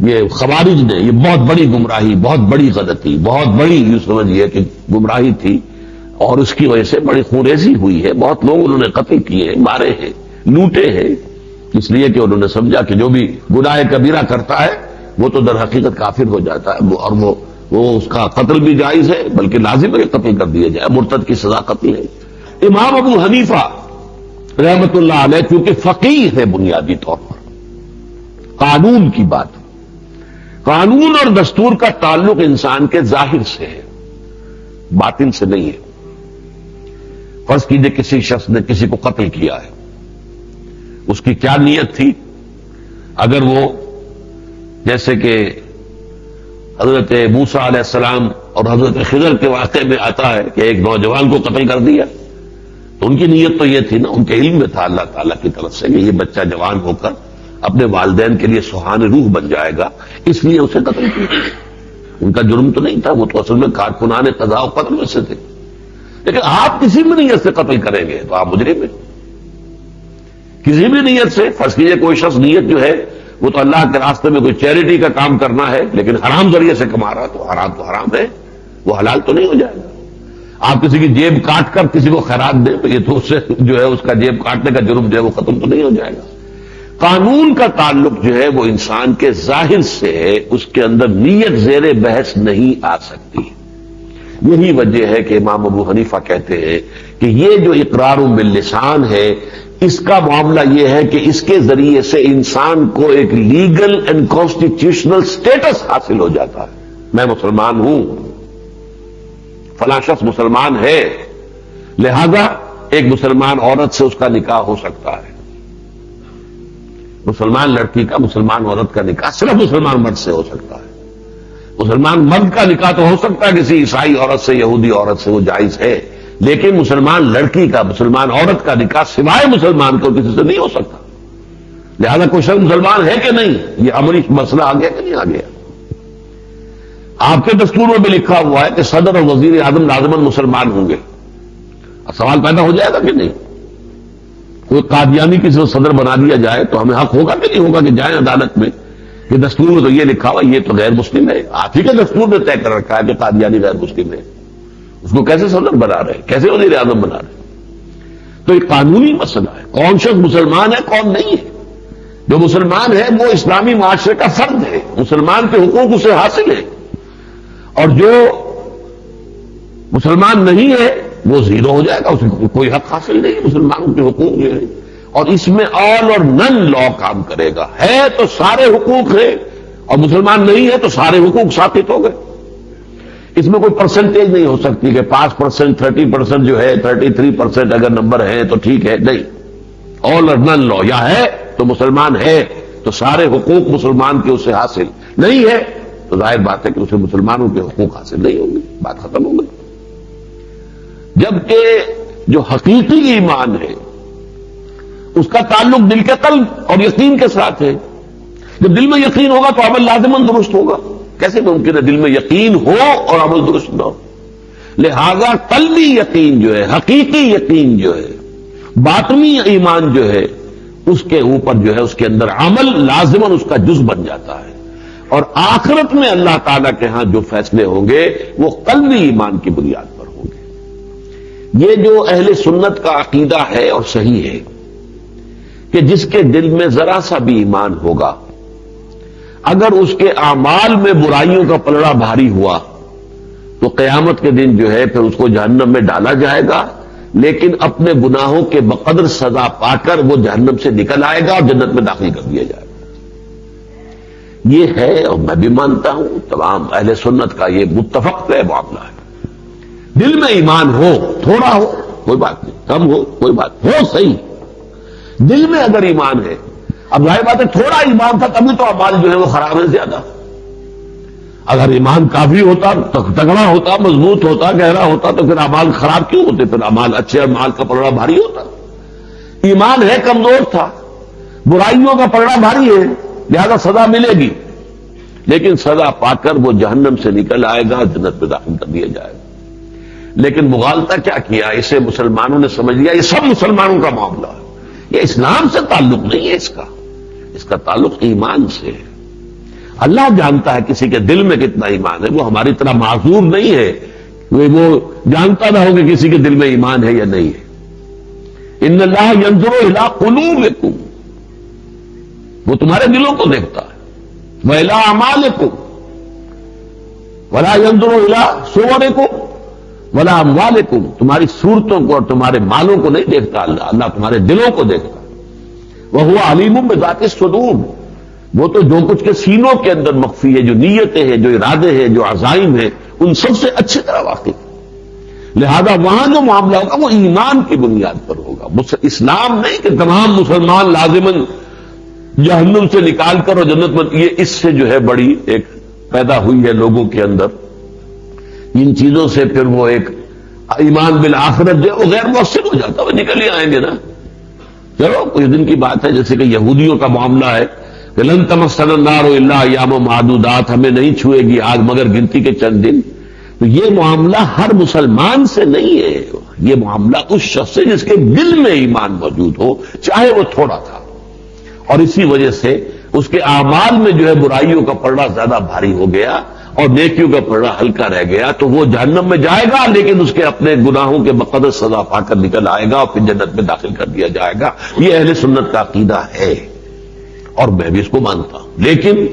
یہ خوارج نے، یہ بہت بڑی گمراہی، بہت بڑی غلطی، بہت بڑی یوں سمجھیے کہ گمراہی تھی، اور اس کی وجہ سے بڑی خونریزی ہوئی ہے، بہت لوگ انہوں نے قتل کیے ہیں، مارے ہیں، لوٹے ہیں، اس لیے کہ انہوں نے سمجھا کہ جو بھی گناہ کبیرہ کرتا ہے وہ تو در حقیقت کافر ہو جاتا ہے، اور وہ اس کا قتل بھی جائز ہے، بلکہ لازم ہے کہ قتل کر دیا جائے، مرتد کی سزا قتل ہے۔ امام ابو حنیفہ رحمت اللہ علیہ چونکہ فقیہ ہے بنیادی طور پر، قانون کی بات، قانون اور دستور کا تعلق انسان کے ظاہر سے ہے، باطن سے نہیں ہے۔ فرض کیجئے کسی شخص نے کسی کو قتل کیا ہے، اس کی کیا نیت تھی؟ اگر وہ جیسے کہ حضرت موسیٰ علیہ السلام اور حضرت خضر کے واقعے میں آتا ہے کہ ایک نوجوان کو قتل کر دیا، تو ان کی نیت تو یہ تھی نا، ان کے علم میں تھا اللہ تعالیٰ کی طرف سے کہ یہ بچہ جوان ہو کر اپنے والدین کے لیے سہان روح بن جائے گا، اس لیے اسے قتل کیا۔ ان کا جرم تو نہیں تھا، وہ تو اصل میں کارکنان قضاء و قدر میں سے تھے، لیکن آپ کسی بھی نیت سے قتل کریں گے تو آپ مجرم ہیں۔ کسی بھی نیت سے، فرض کیجیے کوئی شخص نیت جو ہے وہ تو اللہ کے راستے میں کوئی چیریٹی کا کام کرنا ہے، لیکن حرام ذریعے سے کما رہا تو حرام ہے، وہ حلال تو نہیں ہو جائے گا۔ آپ کسی کی جیب کاٹ کر کسی کو خیرات دیں تو یہ تو اس سے جو ہے اس کا جیب کاٹنے کا جرم جو ہے وہ ختم تو نہیں ہو جائے گا۔ قانون کا تعلق جو ہے وہ انسان کے ظاہر سے ہے، اس کے اندر نیت زیر بحث نہیں آ سکتی۔ یہی وجہ ہے کہ امام ابو حنیفہ کہتے ہیں کہ یہ جو اقرار باللسان ہے، اس کا معاملہ یہ ہے کہ اس کے ذریعے سے انسان کو ایک لیگل اینڈ کانسٹیٹیوشنل سٹیٹس حاصل ہو جاتا ہے۔ میں مسلمان ہوں، فلاں شخص مسلمان ہے، لہذا ایک مسلمان عورت سے اس کا نکاح ہو سکتا ہے، مسلمان لڑکی کا مسلمان عورت کا نکاح صرف مسلمان مرد سے ہو سکتا ہے، مسلمان مرد کا نکاح تو ہو سکتا ہے کسی عیسائی عورت سے، یہودی عورت سے، وہ جائز ہے، لیکن مسلمان لڑکی کا مسلمان عورت کا نکاح سوائے مسلمان کو کسی سے نہیں ہو سکتا۔ لہذا کوئی شخص مسلمان ہے کہ نہیں، یہ عملی مسئلہ آ گیا کہ نہیں آ گیا؟ آپ کے دستور میں بھی لکھا ہوا ہے کہ صدر اور وزیر اعظم لازماً مسلمان ہوں گے۔ اب سوال پیدا ہو جائے گا کہ نہیں؟ کوئی قادیانی کسی کو صدر بنا دیا جائے تو ہمیں حق ہوگا کہ نہیں ہوگا کہ جائیں عدالت میں کہ دستور میں تو یہ لکھا ہوا، یہ تو غیر مسلم ہے، آپ ہی کے دستور میں طے کر رکھا ہے کہ قادیانی غیر مسلم ہے، اس کو کیسے صدر بنا رہے ہیں، کیسے وزیر اعظم بنا رہے ہیں؟ تو یہ قانونی مسئلہ ہے، کون شخص مسلمان ہے کون نہیں ہے۔ جو مسلمان ہے وہ اسلامی معاشرے کا فرد ہے، مسلمان کے حقوق اسے حاصل ہے، اور جو مسلمان نہیں ہے وہ زیرو ہو جائے گا، اسے کوئی حق حاصل نہیں ہے مسلمانوں کے حقوق جو ہے۔ اور اس میں آل اور نن لا کام کرے گا، ہے تو سارے حقوق ہیں، اور مسلمان نہیں ہے تو سارے حقوق ثابت ہو گئے۔ اس میں کوئی پرسنٹیج نہیں ہو سکتی کہ 5%، 30% جو ہے، 33% اگر نمبر ہے تو ٹھیک ہے، نہیں، آل اور نن لا، یا ہے تو مسلمان ہے تو سارے حقوق مسلمان کے اسے حاصل، نہیں ہے تو ظاہر بات ہے کہ اسے مسلمانوں کے حقوق حاصل نہیں ہوں گے، بات ختم ہو گئی۔ جبکہ جو حقیقی ایمان ہے اس کا تعلق دل کے قلب اور یقین کے ساتھ ہے۔ جب دل میں یقین ہوگا تو عمل لازماً درست ہوگا۔ کیسے ممکن ہے دل میں یقین ہو اور عمل درست نہ ہو؟ لہذا قلبی یقین جو ہے، حقیقی یقین جو ہے، باطنی ایمان جو ہے، اس کے اوپر جو ہے اس کے اندر عمل لازماً اس کا جز بن جاتا ہے، اور آخرت میں اللہ تعالیٰ کے ہاں جو فیصلے ہوں گے وہ قلبی ایمان کی بنیاد پر ہوں گے۔ یہ جو اہل سنت کا عقیدہ ہے اور صحیح ہے کہ جس کے دل میں ذرا سا بھی ایمان ہوگا، اگر اس کے اعمال میں برائیوں کا پلڑا بھاری ہوا تو قیامت کے دن جو ہے پھر اس کو جہنم میں ڈالا جائے گا، لیکن اپنے گناہوں کے بقدر سزا پا کر وہ جہنم سے نکل آئے گا اور جنت میں داخل کر دیا جائے گا۔ یہ ہے، اور میں بھی مانتا ہوں تمام اہل سنت کا یہ متفق طے معاملہ ہے۔ دل میں ایمان ہو، تھوڑا ہو کوئی بات نہیں، کم ہو کوئی بات، ہو صحیح، دل میں اگر ایمان ہے، اب ظاہر بات ہے تھوڑا ایمان تھا تبھی تو اعمال جو ہے وہ خراب ہے زیادہ۔ اگر ایمان کافی ہوتا، تگڑا ہوتا، مضبوط ہوتا، گہرا ہوتا تو پھر اعمال خراب کیوں ہوتے؟ پھر اعمال اچھے، اعمال کا پلڑا بھاری ہوتا۔ ایمان ہے کمزور تھا، برائیوں کا پلڑا بھاری ہے، لہذا سزا ملے گی، لیکن سزا پا کر وہ جہنم سے نکل آئے گا، جنت میں داخل کر دیا جائے گا۔ لیکن مغالطہ کیا کیا؟ اسے مسلمانوں نے سمجھ لیا یہ سب مسلمانوں کا معاملہ ہے، یہ اسلام سے تعلق نہیں ہے، اس کا تعلق ایمان سے ہے۔ اللہ جانتا ہے کسی کے دل میں کتنا ایمان ہے، وہ ہماری طرح معذور نہیں ہے، وہ جانتا نہ ہو کہ کسی کے دل میں ایمان ہے یا نہیں ہے۔ ان اللہ ینظر الی قلوبکم، وہ تمہارے دلوں کو دیکھتا ہے، وَإِلَىٰ أَعْمَالِكُمْ وَلَا يَنظُرُ إِلَىٰ صُوَرِكُمْ وَلَا أَمْوَالِكُمْ، تمہاری صورتوں کو اور تمہارے مالوں کو نہیں دیکھتا اللہ تمہارے دلوں کو دیکھتا۔ وَهُوَ عَلِيمٌ بِذَاتِ الصُّدُورِ، وہ تو جو کچھ کے سینوں کے اندر مخفی ہے، جو نیتیں ہیں، جو ارادے ہیں، جو عزائم ہیں، ان سب سے اچھی طرح واقف ہے۔ لہذا وہاں جو معاملہ ہوگا وہ ایمان کی بنیاد پر ہوگا، اسلام نہیں کہ تمام مسلمان لازماً جہنم سے نکال کر اور جنت میں، یہ اس سے جو ہے بڑی ایک پیدا ہوئی ہے لوگوں کے اندر، ان چیزوں سے پھر وہ ایک ایمان بالآخرت جو ہے وہ غیر مؤثر ہو جاتا ہے، وہ نکل ہی آئیں گے نا۔ چلو کچھ دن کی بات ہے، جیسے کہ یہودیوں کا معاملہ ہے کہ لن تمسنا النار الا ایاما معدودات، ہمیں نہیں چھوئے گی آگ مگر گنتی کے چند دن۔ تو یہ معاملہ ہر مسلمان سے نہیں ہے، یہ معاملہ اس شخص سے جس کے دل میں ایمان موجود ہو، چاہے وہ تھوڑا تھا، اور اسی وجہ سے اس کے اعمال میں جو ہے برائیوں کا پلڑا زیادہ بھاری ہو گیا اور نیکیوں کا پلڑا ہلکا رہ گیا، تو وہ جہنم میں جائے گا لیکن اس کے اپنے گناہوں کے بقدر سزا پا کر نکل آئے گا اور پھر جنت میں داخل کر دیا جائے گا۔ یہ اہل سنت کا عقیدہ ہے اور میں بھی اس کو مانتا ہوں، لیکن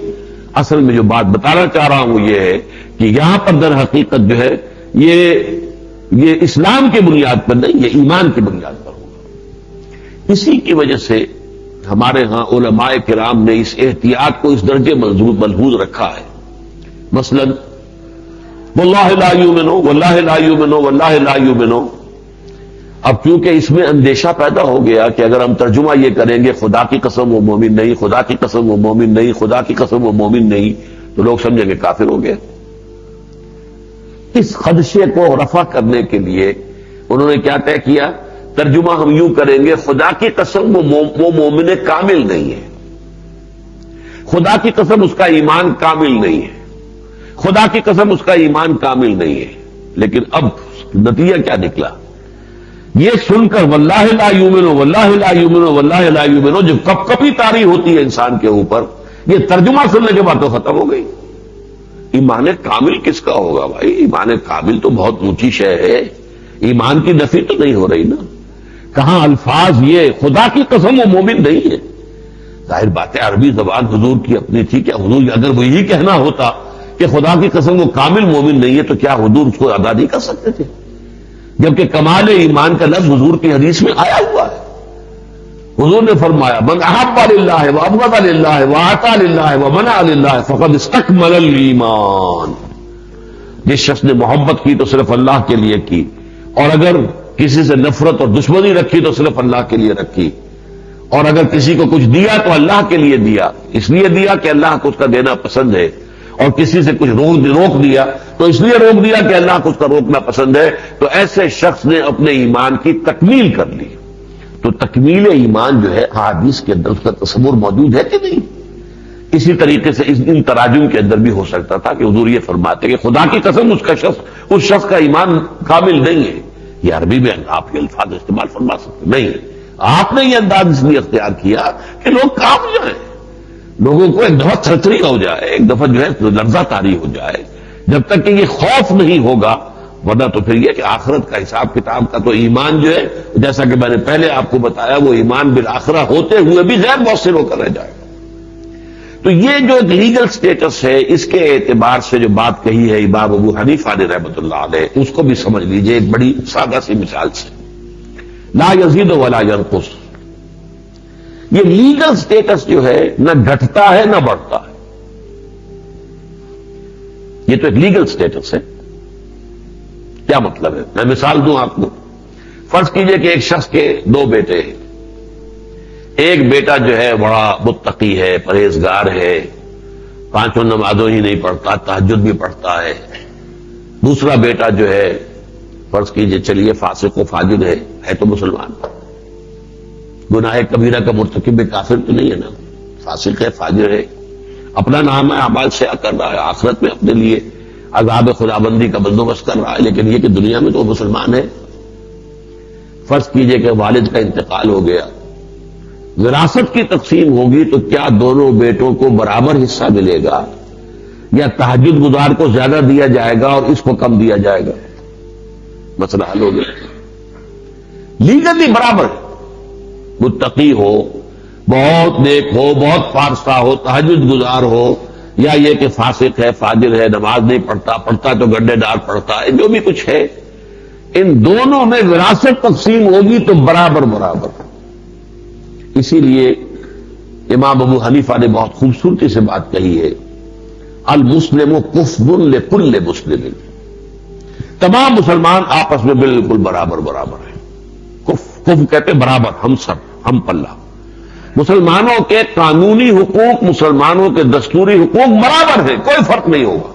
اصل میں جو بات بتانا چاہ رہا ہوں وہ یہ ہے کہ یہاں پر در حقیقت جو ہے یہ اسلام کی بنیاد پر نہیں، یہ ایمان کی بنیاد پر ہوگا۔ اسی کی وجہ سے ہمارے ہاں علماء کرام نے اس احتیاط کو اس درجے ملحوظ رکھا ہے۔ مثلا واللہ لا یؤمنو واللہ لا یؤمنو واللہ لا یؤمنو، اب چونکہ اس میں اندیشہ پیدا ہو گیا کہ اگر ہم ترجمہ یہ کریں گے خدا کی قسم وہ مومن نہیں، خدا کی قسم وہ مومن نہیں، خدا کی قسم وہ مومن نہیں، تو لوگ سمجھیں گے کافر ہو گئے۔ اس خدشے کو رفع کرنے کے لیے انہوں نے کیا طے کیا؟ ترجمہ ہم یوں کریں گے خدا کی قسم وہ مومن کامل نہیں ہے، خدا کی قسم اس کا ایمان کامل نہیں ہے، خدا کی قسم اس کا ایمان کامل نہیں ہے۔ لیکن اب نتیجہ کیا نکلا؟ یہ سن کر واللہ لا یؤمنو واللہ لا یؤمنو واللہ لا یؤمنو جو کب کبھی طاری ہوتی ہے انسان کے اوپر، یہ ترجمہ سننے کے بعد تو ختم ہو گئی۔ ایمان کامل کس کا ہوگا بھائی؟ ایمان کامل تو بہت اونچی شے ہے، ایمان کی نفی تو نہیں ہو رہی نا۔ کہاں الفاظ یہ خدا کی قسم وہ مومن نہیں ہے؟ ظاہر بات ہے عربی زبان حضور کی اپنی تھی، کیا حضور اگر وہ یہی کہنا ہوتا کہ خدا کی قسم وہ کامل مومن نہیں ہے تو کیا حضور اس کو ادا نہیں کر سکتے تھے؟ جبکہ کمال ایمان کا لفظ حضور کی حدیث میں آیا ہوا ہے۔ حضور نے فرمایا من احب للہ وابغض للہ واعطى للہ ومنع للہ فقد استکمل الایمان، جس شخص نے محبت کی تو صرف اللہ کے لیے کی، اور اگر کسی سے نفرت اور دشمنی رکھی تو صرف اللہ کے لیے رکھی، اور اگر کسی کو کچھ دیا تو اللہ کے لیے دیا، اس لیے دیا کہ اللہ کو اس کا دینا پسند ہے، اور کسی سے کچھ روک دیا تو اس لیے روک دیا کہ اللہ کو اس کا روکنا پسند ہے، تو ایسے شخص نے اپنے ایمان کی تکمیل کر لی۔ تو تکمیل ایمان جو ہے حدیث کے اندر اس کا تصور موجود ہے کہ نہیں؟ اسی طریقے سے ان تراجم کے اندر بھی ہو سکتا تھا کہ حضور یہ فرماتے کہ خدا کی قسم اس شخص کا ایمان کامل نہیں ہے۔ یہ عربی میں آپ کے الفاظ استعمال فرما سکتے نہیں، آپ نے یہ انداز اس لیے اختیار کیا کہ لوگ کام جائیں، لوگوں کو ایک دفعہ تھرتھری ہو جائے، ایک دفعہ جو ہے لرزہ طاری ہو جائے، جب تک کہ یہ خوف نہیں ہوگا، ورنہ تو پھر یہ کہ آخرت کا حساب کتاب کا تو ایمان جو ہے جیسا کہ میں نے پہلے آپ کو بتایا وہ ایمان بالآخرہ ہوتے ہوئے بھی غیر مؤثر ہو کر رہ جائے گا۔ تو یہ جو ایک لیگل سٹیٹس ہے اس کے اعتبار سے جو بات کہی ہے امام ابو حنیفہ نے رحمۃ اللہ علیہ، اس کو بھی سمجھ لیجئے ایک بڑی سادہ سی مثال سے، لا یزید ولا ینقص۔ یہ لیگل سٹیٹس جو ہے نہ گھٹتا ہے نہ بڑھتا ہے، یہ تو ایک لیگل سٹیٹس ہے۔ کیا مطلب ہے؟ میں مثال دوں آپ کو۔ فرض کیجئے کہ ایک شخص کے دو بیٹے ہیں، ایک بیٹا جو ہے بڑا متقی ہے، پرہیزگار ہے، پانچوں نمازوں ہی نہیں پڑھتا، تہجد بھی پڑھتا ہے۔ دوسرا بیٹا جو ہے فرض کیجئے چلیے فاسق و فاجر ہے تو مسلمان، گناہ کبیرہ کا مرتکب کافر تو نہیں ہے نا، فاسق ہے، فاجر ہے، اپنا نام ہے اعمال سے کر رہا ہے، آخرت میں اپنے لیے عذاب خدابندی کا بندوبست کر رہا ہے، لیکن یہ کہ دنیا میں تو وہ مسلمان ہے۔ فرض کیجئے کہ والد کا انتقال ہو گیا، وراثت کی تقسیم ہوگی تو کیا دونوں بیٹوں کو برابر حصہ ملے گا یا تہجد گزار کو زیادہ دیا جائے گا اور اس کو کم دیا جائے گا؟ مسئلہ حل ہو گیا۔ لیگلی برابر، متقی ہو، بہت نیک ہو، بہت فارسہ ہو، تہجد گزار ہو، یا یہ کہ فاسق ہے، فاجر ہے، نماز نہیں پڑھتا تو گڈھے ڈال پڑھتا ہے، جو بھی کچھ ہے، ان دونوں میں وراثت تقسیم ہوگی تو برابر برابر۔ اسی لیے امام ابو حنیفہ نے بہت خوبصورتی سے بات کہی ہے، المسلم کفر لکل مسلم، تمام مسلمان آپس میں بالکل برابر برابر ہیں. کف کہتے برابر، ہم سب، ہم پلہ. مسلمانوں کے قانونی حقوق، مسلمانوں کے دستوری حقوق برابر ہیں، کوئی فرق نہیں ہوگا.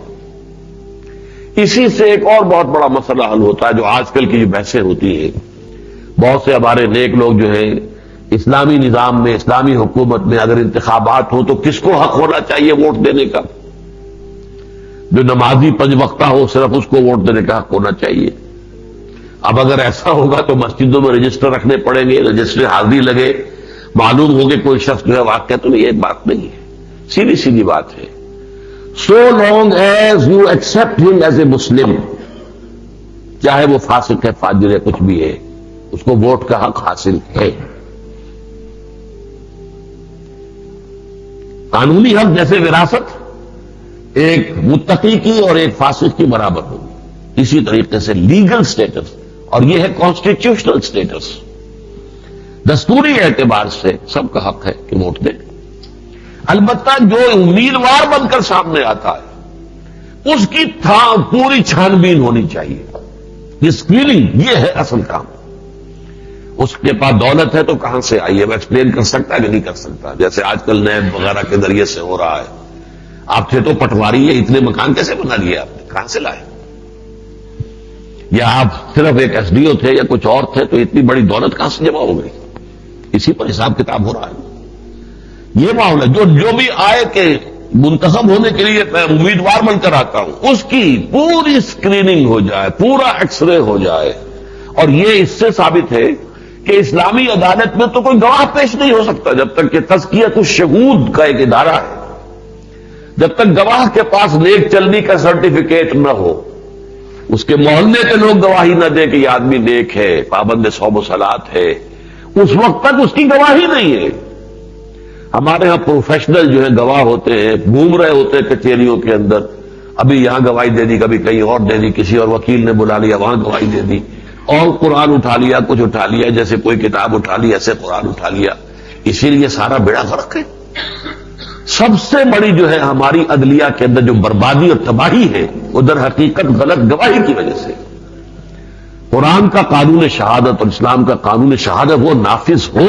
اسی سے ایک اور بہت بڑا مسئلہ حل ہوتا ہے جو آج کل کی جو بحثیں ہوتی ہیں. بہت سے ہمارے نیک لوگ جو ہیں اسلامی نظام میں، اسلامی حکومت میں اگر انتخابات ہوں تو کس کو حق ہونا چاہیے ووٹ دینے کا؟ جو نمازی 5 وقتہ ہو صرف اس کو ووٹ دینے کا حق ہونا چاہیے. اب اگر ایسا ہوگا تو مسجدوں میں رجسٹر رکھنے پڑیں گے، رجسٹر حاضری لگے، معلوم ہوگے کوئی شخص جو ہے واقعہ. تو یہ بات نہیں ہے، سیدھی سیدھی بات ہے. So long as you accept him as a Muslim, چاہے وہ فاسق ہے، فاجر ہے، کچھ بھی ہے، اس کو ووٹ کا حق حاصل ہے. قانونی حق جیسے وراثت ایک متقی کی اور ایک فاسق کی برابر ہوگی، اسی طریقے سے لیگل سٹیٹس، اور یہ ہے کانسٹیٹیوشنل سٹیٹس. دستوری اعتبار سے سب کا حق ہے کہ ووٹ دیں. البتہ جو امیدوار بن کر سامنے آتا ہے اس کی پوری چھان بین ہونی چاہیے. اسکریننگ یہ ہے اصل کام. اس کے پاس دولت ہے تو کہاں سے آئی ہے، وہ ایکسپلین کر سکتا ہے کہ نہیں کر سکتا. جیسے آج کل نیب وغیرہ کے ذریعے سے ہو رہا ہے. آپ تھے تو پٹواری ہے، اتنے مکان کیسے بنا لیے آپ نے، کہاں سے لائے؟ یا آپ صرف ایک ایس ڈی او تھے یا کچھ اور تھے تو اتنی بڑی دولت کہاں سے جمع ہو گئی؟ اسی پر حساب کتاب ہو رہا ہے. یہ معاملہ جو بھی آئے کہ منتخب ہونے کے لیے میں امیدوار بن کر آتا ہوں، اس کی پوری اسکریننگ ہو جائے، پورا ایکس رے ہو جائے. اور یہ اس سے ثابت ہے کہ اسلامی عدالت میں تو کوئی گواہ پیش نہیں ہو سکتا جب تک کہ تزکیۃ الشہود کا ایک ادارہ ہے، جب تک گواہ کے پاس نیک چلنی کا سرٹیفکیٹ نہ ہو، اس کے محلے کے لوگ گواہی نہ دیں کہ یہ آدمی نیک ہے، پابند صوم و صلات ہے، اس وقت تک اس کی گواہی نہیں ہے. ہمارے ہاں پروفیشنل جو ہے گواہ ہوتے ہیں، گھوم رہے ہوتے ہیں کچہریوں کے اندر، ابھی یہاں گواہی دے دی، کبھی کہیں اور دے دی، کسی اور وکیل نے بلا لیا وہاں گواہی دے دی، اور قرآن اٹھا لیا، کچھ اٹھا لیا، جیسے کوئی کتاب اٹھا لی ایسے قرآن اٹھا لیا. اسی لیے سارا بیڑا غرق ہے. سب سے بڑی جو ہے ہماری عدلیہ کے اندر جو بربادی اور تباہی ہے وہ در حقیقت غلط گواہی کی وجہ سے. قرآن کا قانون شہادت اور اسلام کا قانون شہادت وہ نافذ ہو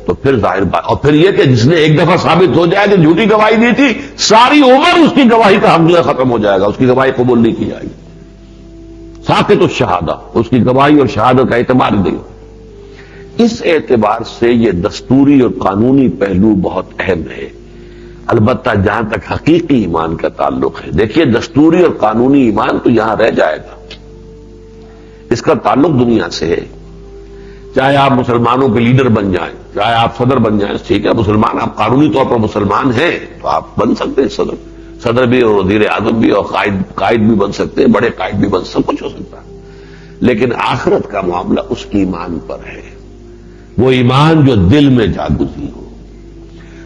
تو پھر ظاہر بات. اور پھر یہ کہ جس نے ایک دفعہ ثابت ہو جائے کہ جھوٹی گواہی دی تھی، ساری عمر اس کی گواہی کا حق ختم ہو جائے گا، اس کی گواہی قبول نہیں کی جائے گی. ساکت الشہادہ، اس کی گواہی اور شہادت کا اعتبار نہیں. اس اعتبار سے یہ دستوری اور قانونی پہلو بہت اہم ہے. البتہ جہاں تک حقیقی ایمان کا تعلق ہے، دیکھیے دستوری اور قانونی ایمان تو یہاں رہ جائے گا، اس کا تعلق دنیا سے ہے. چاہے آپ مسلمانوں کے لیڈر بن جائیں، چاہے آپ صدر بن جائیں، ٹھیک ہے مسلمان، آپ قانونی طور پر مسلمان ہیں تو آپ بن سکتے ہیں صدر بھی اور وزیر اعظم بھی اور قائد بھی بن سکتے ہیں، بڑے قائد بھی بن، سب کچھ ہو سکتا ہے. لیکن آخرت کا معاملہ اس کی ایمان پر ہے، وہ ایمان جو دل میں جاگزی ہو.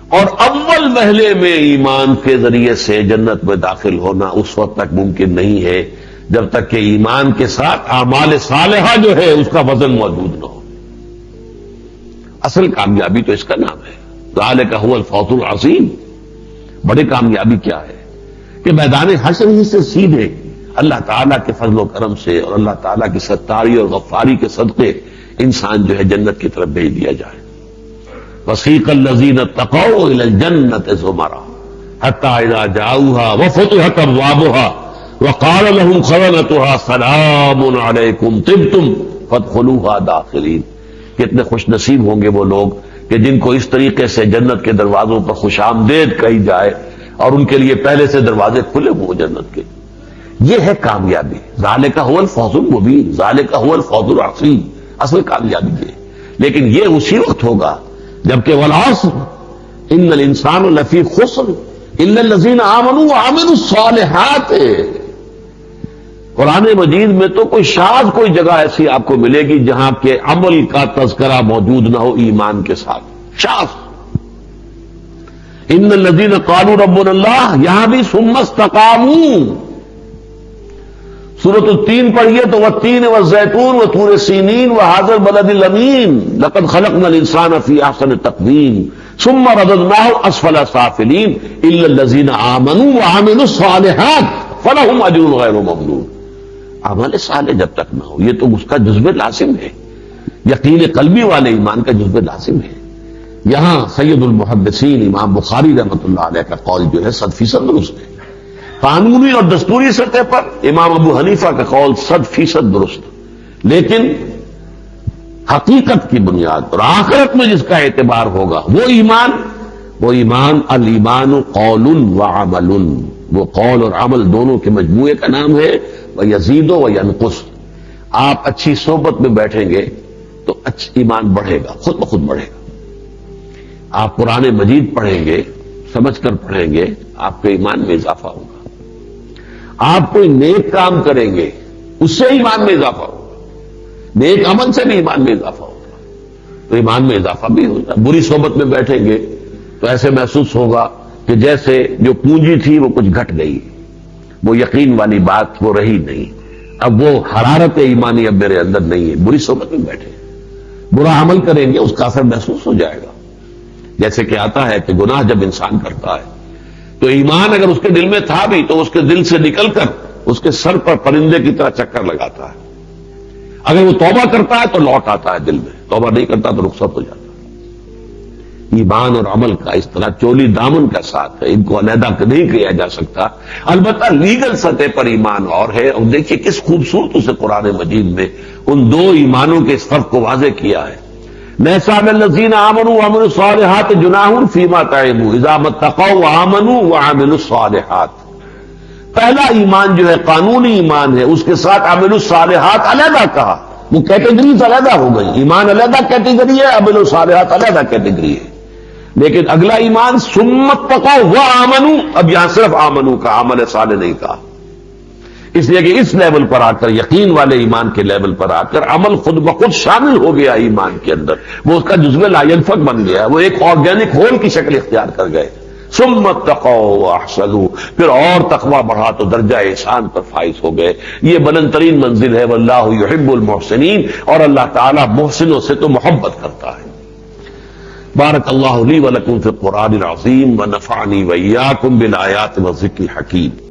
اور اول محلے میں ایمان کے ذریعے سے جنت میں داخل ہونا اس وقت تک ممکن نہیں ہے جب تک کہ ایمان کے ساتھ اعمال صالحہ جو ہے اس کا وزن موجود نہ ہو. اصل کامیابی تو اس کا نام ہے، ذالک هو الفوز العظیم. بڑی کامیابی کیا ہے کہ میدان حشر ہی سے سیدھے اللہ تعالیٰ کے فضل و کرم سے اور اللہ تعالیٰ کی ستاری اور غفاری کے صدقے انسان جو ہے جنت کی طرف بھیج دیا جائے. وسیق الذین اتقوا الی الجنۃ زمرا حتی اذا جاؤوها وفتحت ابوابها وقال لهم خزنتها سلام علیکم طبتم فادخلوها داخلین. کتنے خوش نصیب ہوں گے وہ لوگ کہ جن کو اس طریقے سے جنت کے دروازوں پر خوش آمدید کہی جائے اور ان کے لیے پہلے سے دروازے کھلے ہوئے جنت کے. یہ ہے کامیابی. ذالک هو الفوز المبین، ذالک هو الفوز العظیم. اصل کامیابی یہ. لیکن یہ اسی وقت ہوگا جبکہ والعصر ان الانسان لفی خسر الا الذین آمنوا وعملوا الصالحات. قرآن مجید میں تو کوئی شاذ کوئی جگہ ایسی آپ کو ملے گی جہاں کے عمل کا تذکرہ موجود نہ ہو ایمان کے ساتھ. شاذ. ان الذین قالوا ربنا اللہ، یہاں بھی ثم استقاموا. سورۃ التین پڑھیے تو والتین والزیتون وطور سینین وہذا البلد الامین لقد خلقنا الانسان فی احسن تقویم ثم رددناه اسفل سافلین الا الذین آمنوا وعملوا الصالحات فلهم اجر غیر ممنون. عمل صالح جب تک نہ ہو. یہ تو اس کا جزو لازم ہے، یقین قلبی والے ایمان کا جزو لازم ہے. یہاں سید المحدثین امام بخاری رحمۃ اللہ علیہ کا قول جو ہے 100% درست ہے. قانونی اور دستوری سطح پر امام ابو حنیفہ کا قول 100% درست، لیکن حقیقت کی بنیاد اور آخرت میں جس کا اعتبار ہوگا وہ ایمان الایمان قول و عمل، وہ قول اور عمل دونوں کے مجموعے کا نام ہے. وَيَزِيدُ وَيَنْقُصُ. آپ اچھی صحبت میں بیٹھیں گے تو ایمان بڑھے گا، خود بخود بڑھے گا. آپ قرآن مجید پڑھیں گے، سمجھ کر پڑھیں گے، آپ کے ایمان میں اضافہ ہوگا. آپ کوئی نیک کام کریں گے، اس سے ایمان میں اضافہ ہوگا. نیک عمل سے بھی ایمان میں اضافہ ہوگا، تو ایمان میں اضافہ بھی ہوگا. بری صحبت میں بیٹھیں گے تو ایسے محسوس ہوگا کہ جیسے جو پونجی تھی وہ کچھ گھٹ گئی، وہ یقین والی بات وہ رہی نہیں، اب وہ حرارت ایمانی اب میرے اندر نہیں ہے. بری صحبت میں بیٹھے برا عمل کریں گے، اس کا اثر محسوس ہو جائے گا. جیسے کہ آتا ہے کہ گناہ جب انسان کرتا ہے تو ایمان اگر اس کے دل میں تھا بھی تو اس کے دل سے نکل کر اس کے سر پر پرندے کی طرح چکر لگاتا ہے. اگر وہ توبہ کرتا ہے تو لوٹ آتا ہے دل میں، توبہ نہیں کرتا تو رخصت ہو جاتا ہے. ایمان اور عمل کا اس طرح چولی دامن کا ساتھ ہے، ان کو علیحدہ نہیں کیا جا سکتا. البتہ لیگل سطح پر ایمان اور ہے. اور دیکھیے کس خوبصورت سے قرآن مجید میں ان دو ایمانوں کے اس فرق کو واضح کیا ہے. لَيْسَ عَلَى الَّذِينَ آمَنُوا وَعَمِلُوا الصَّالِحَاتِ جُنَاحٌ فِيمَا طَعِمُوا إِذَا مَا اتَّقَوْا وَآمَنُوا وَعَمِلُوا الصَّالِحَاتِ. پہلا ایمان جو ہے قانونی ایمان ہے، اس کے ساتھ عملوا الصالحات علیحدہ کہا. وہ کیٹیگریز علیحدہ ہو گئی. ایمان علیحدہ کیٹیگری ہے، عملوا الصالحات علیحدہ کیٹیگری ہے. لیکن اگلا ایمان ثم اتقوا وآمنوا، اب یہاں صرف آمنوا کا، عمل صالح نہیں کہا. اس لیے کہ اس لیول پر آ کر، یقین والے ایمان کے لیول پر آ کر عمل خود بخود شامل ہو گیا ایمان کے اندر، وہ اس کا جزو لا ينفك بن گیا، وہ ایک آرگینک ہول کی شکل اختیار کر گئے. ثم اتقوا واحسنوا، پھر اور تقوی بڑھا تو درجہ احسان پر فائز ہو گئے. یہ بلند ترین منزل ہے. واللہ يحب المحسنین، اور اللہ تعالی محسنوں سے تو محبت کرتا ہے. بارک اللہ لی ولکم فی القرآن العظیم ونفعنی وإیاکم بالآیات والذکر الحکیم.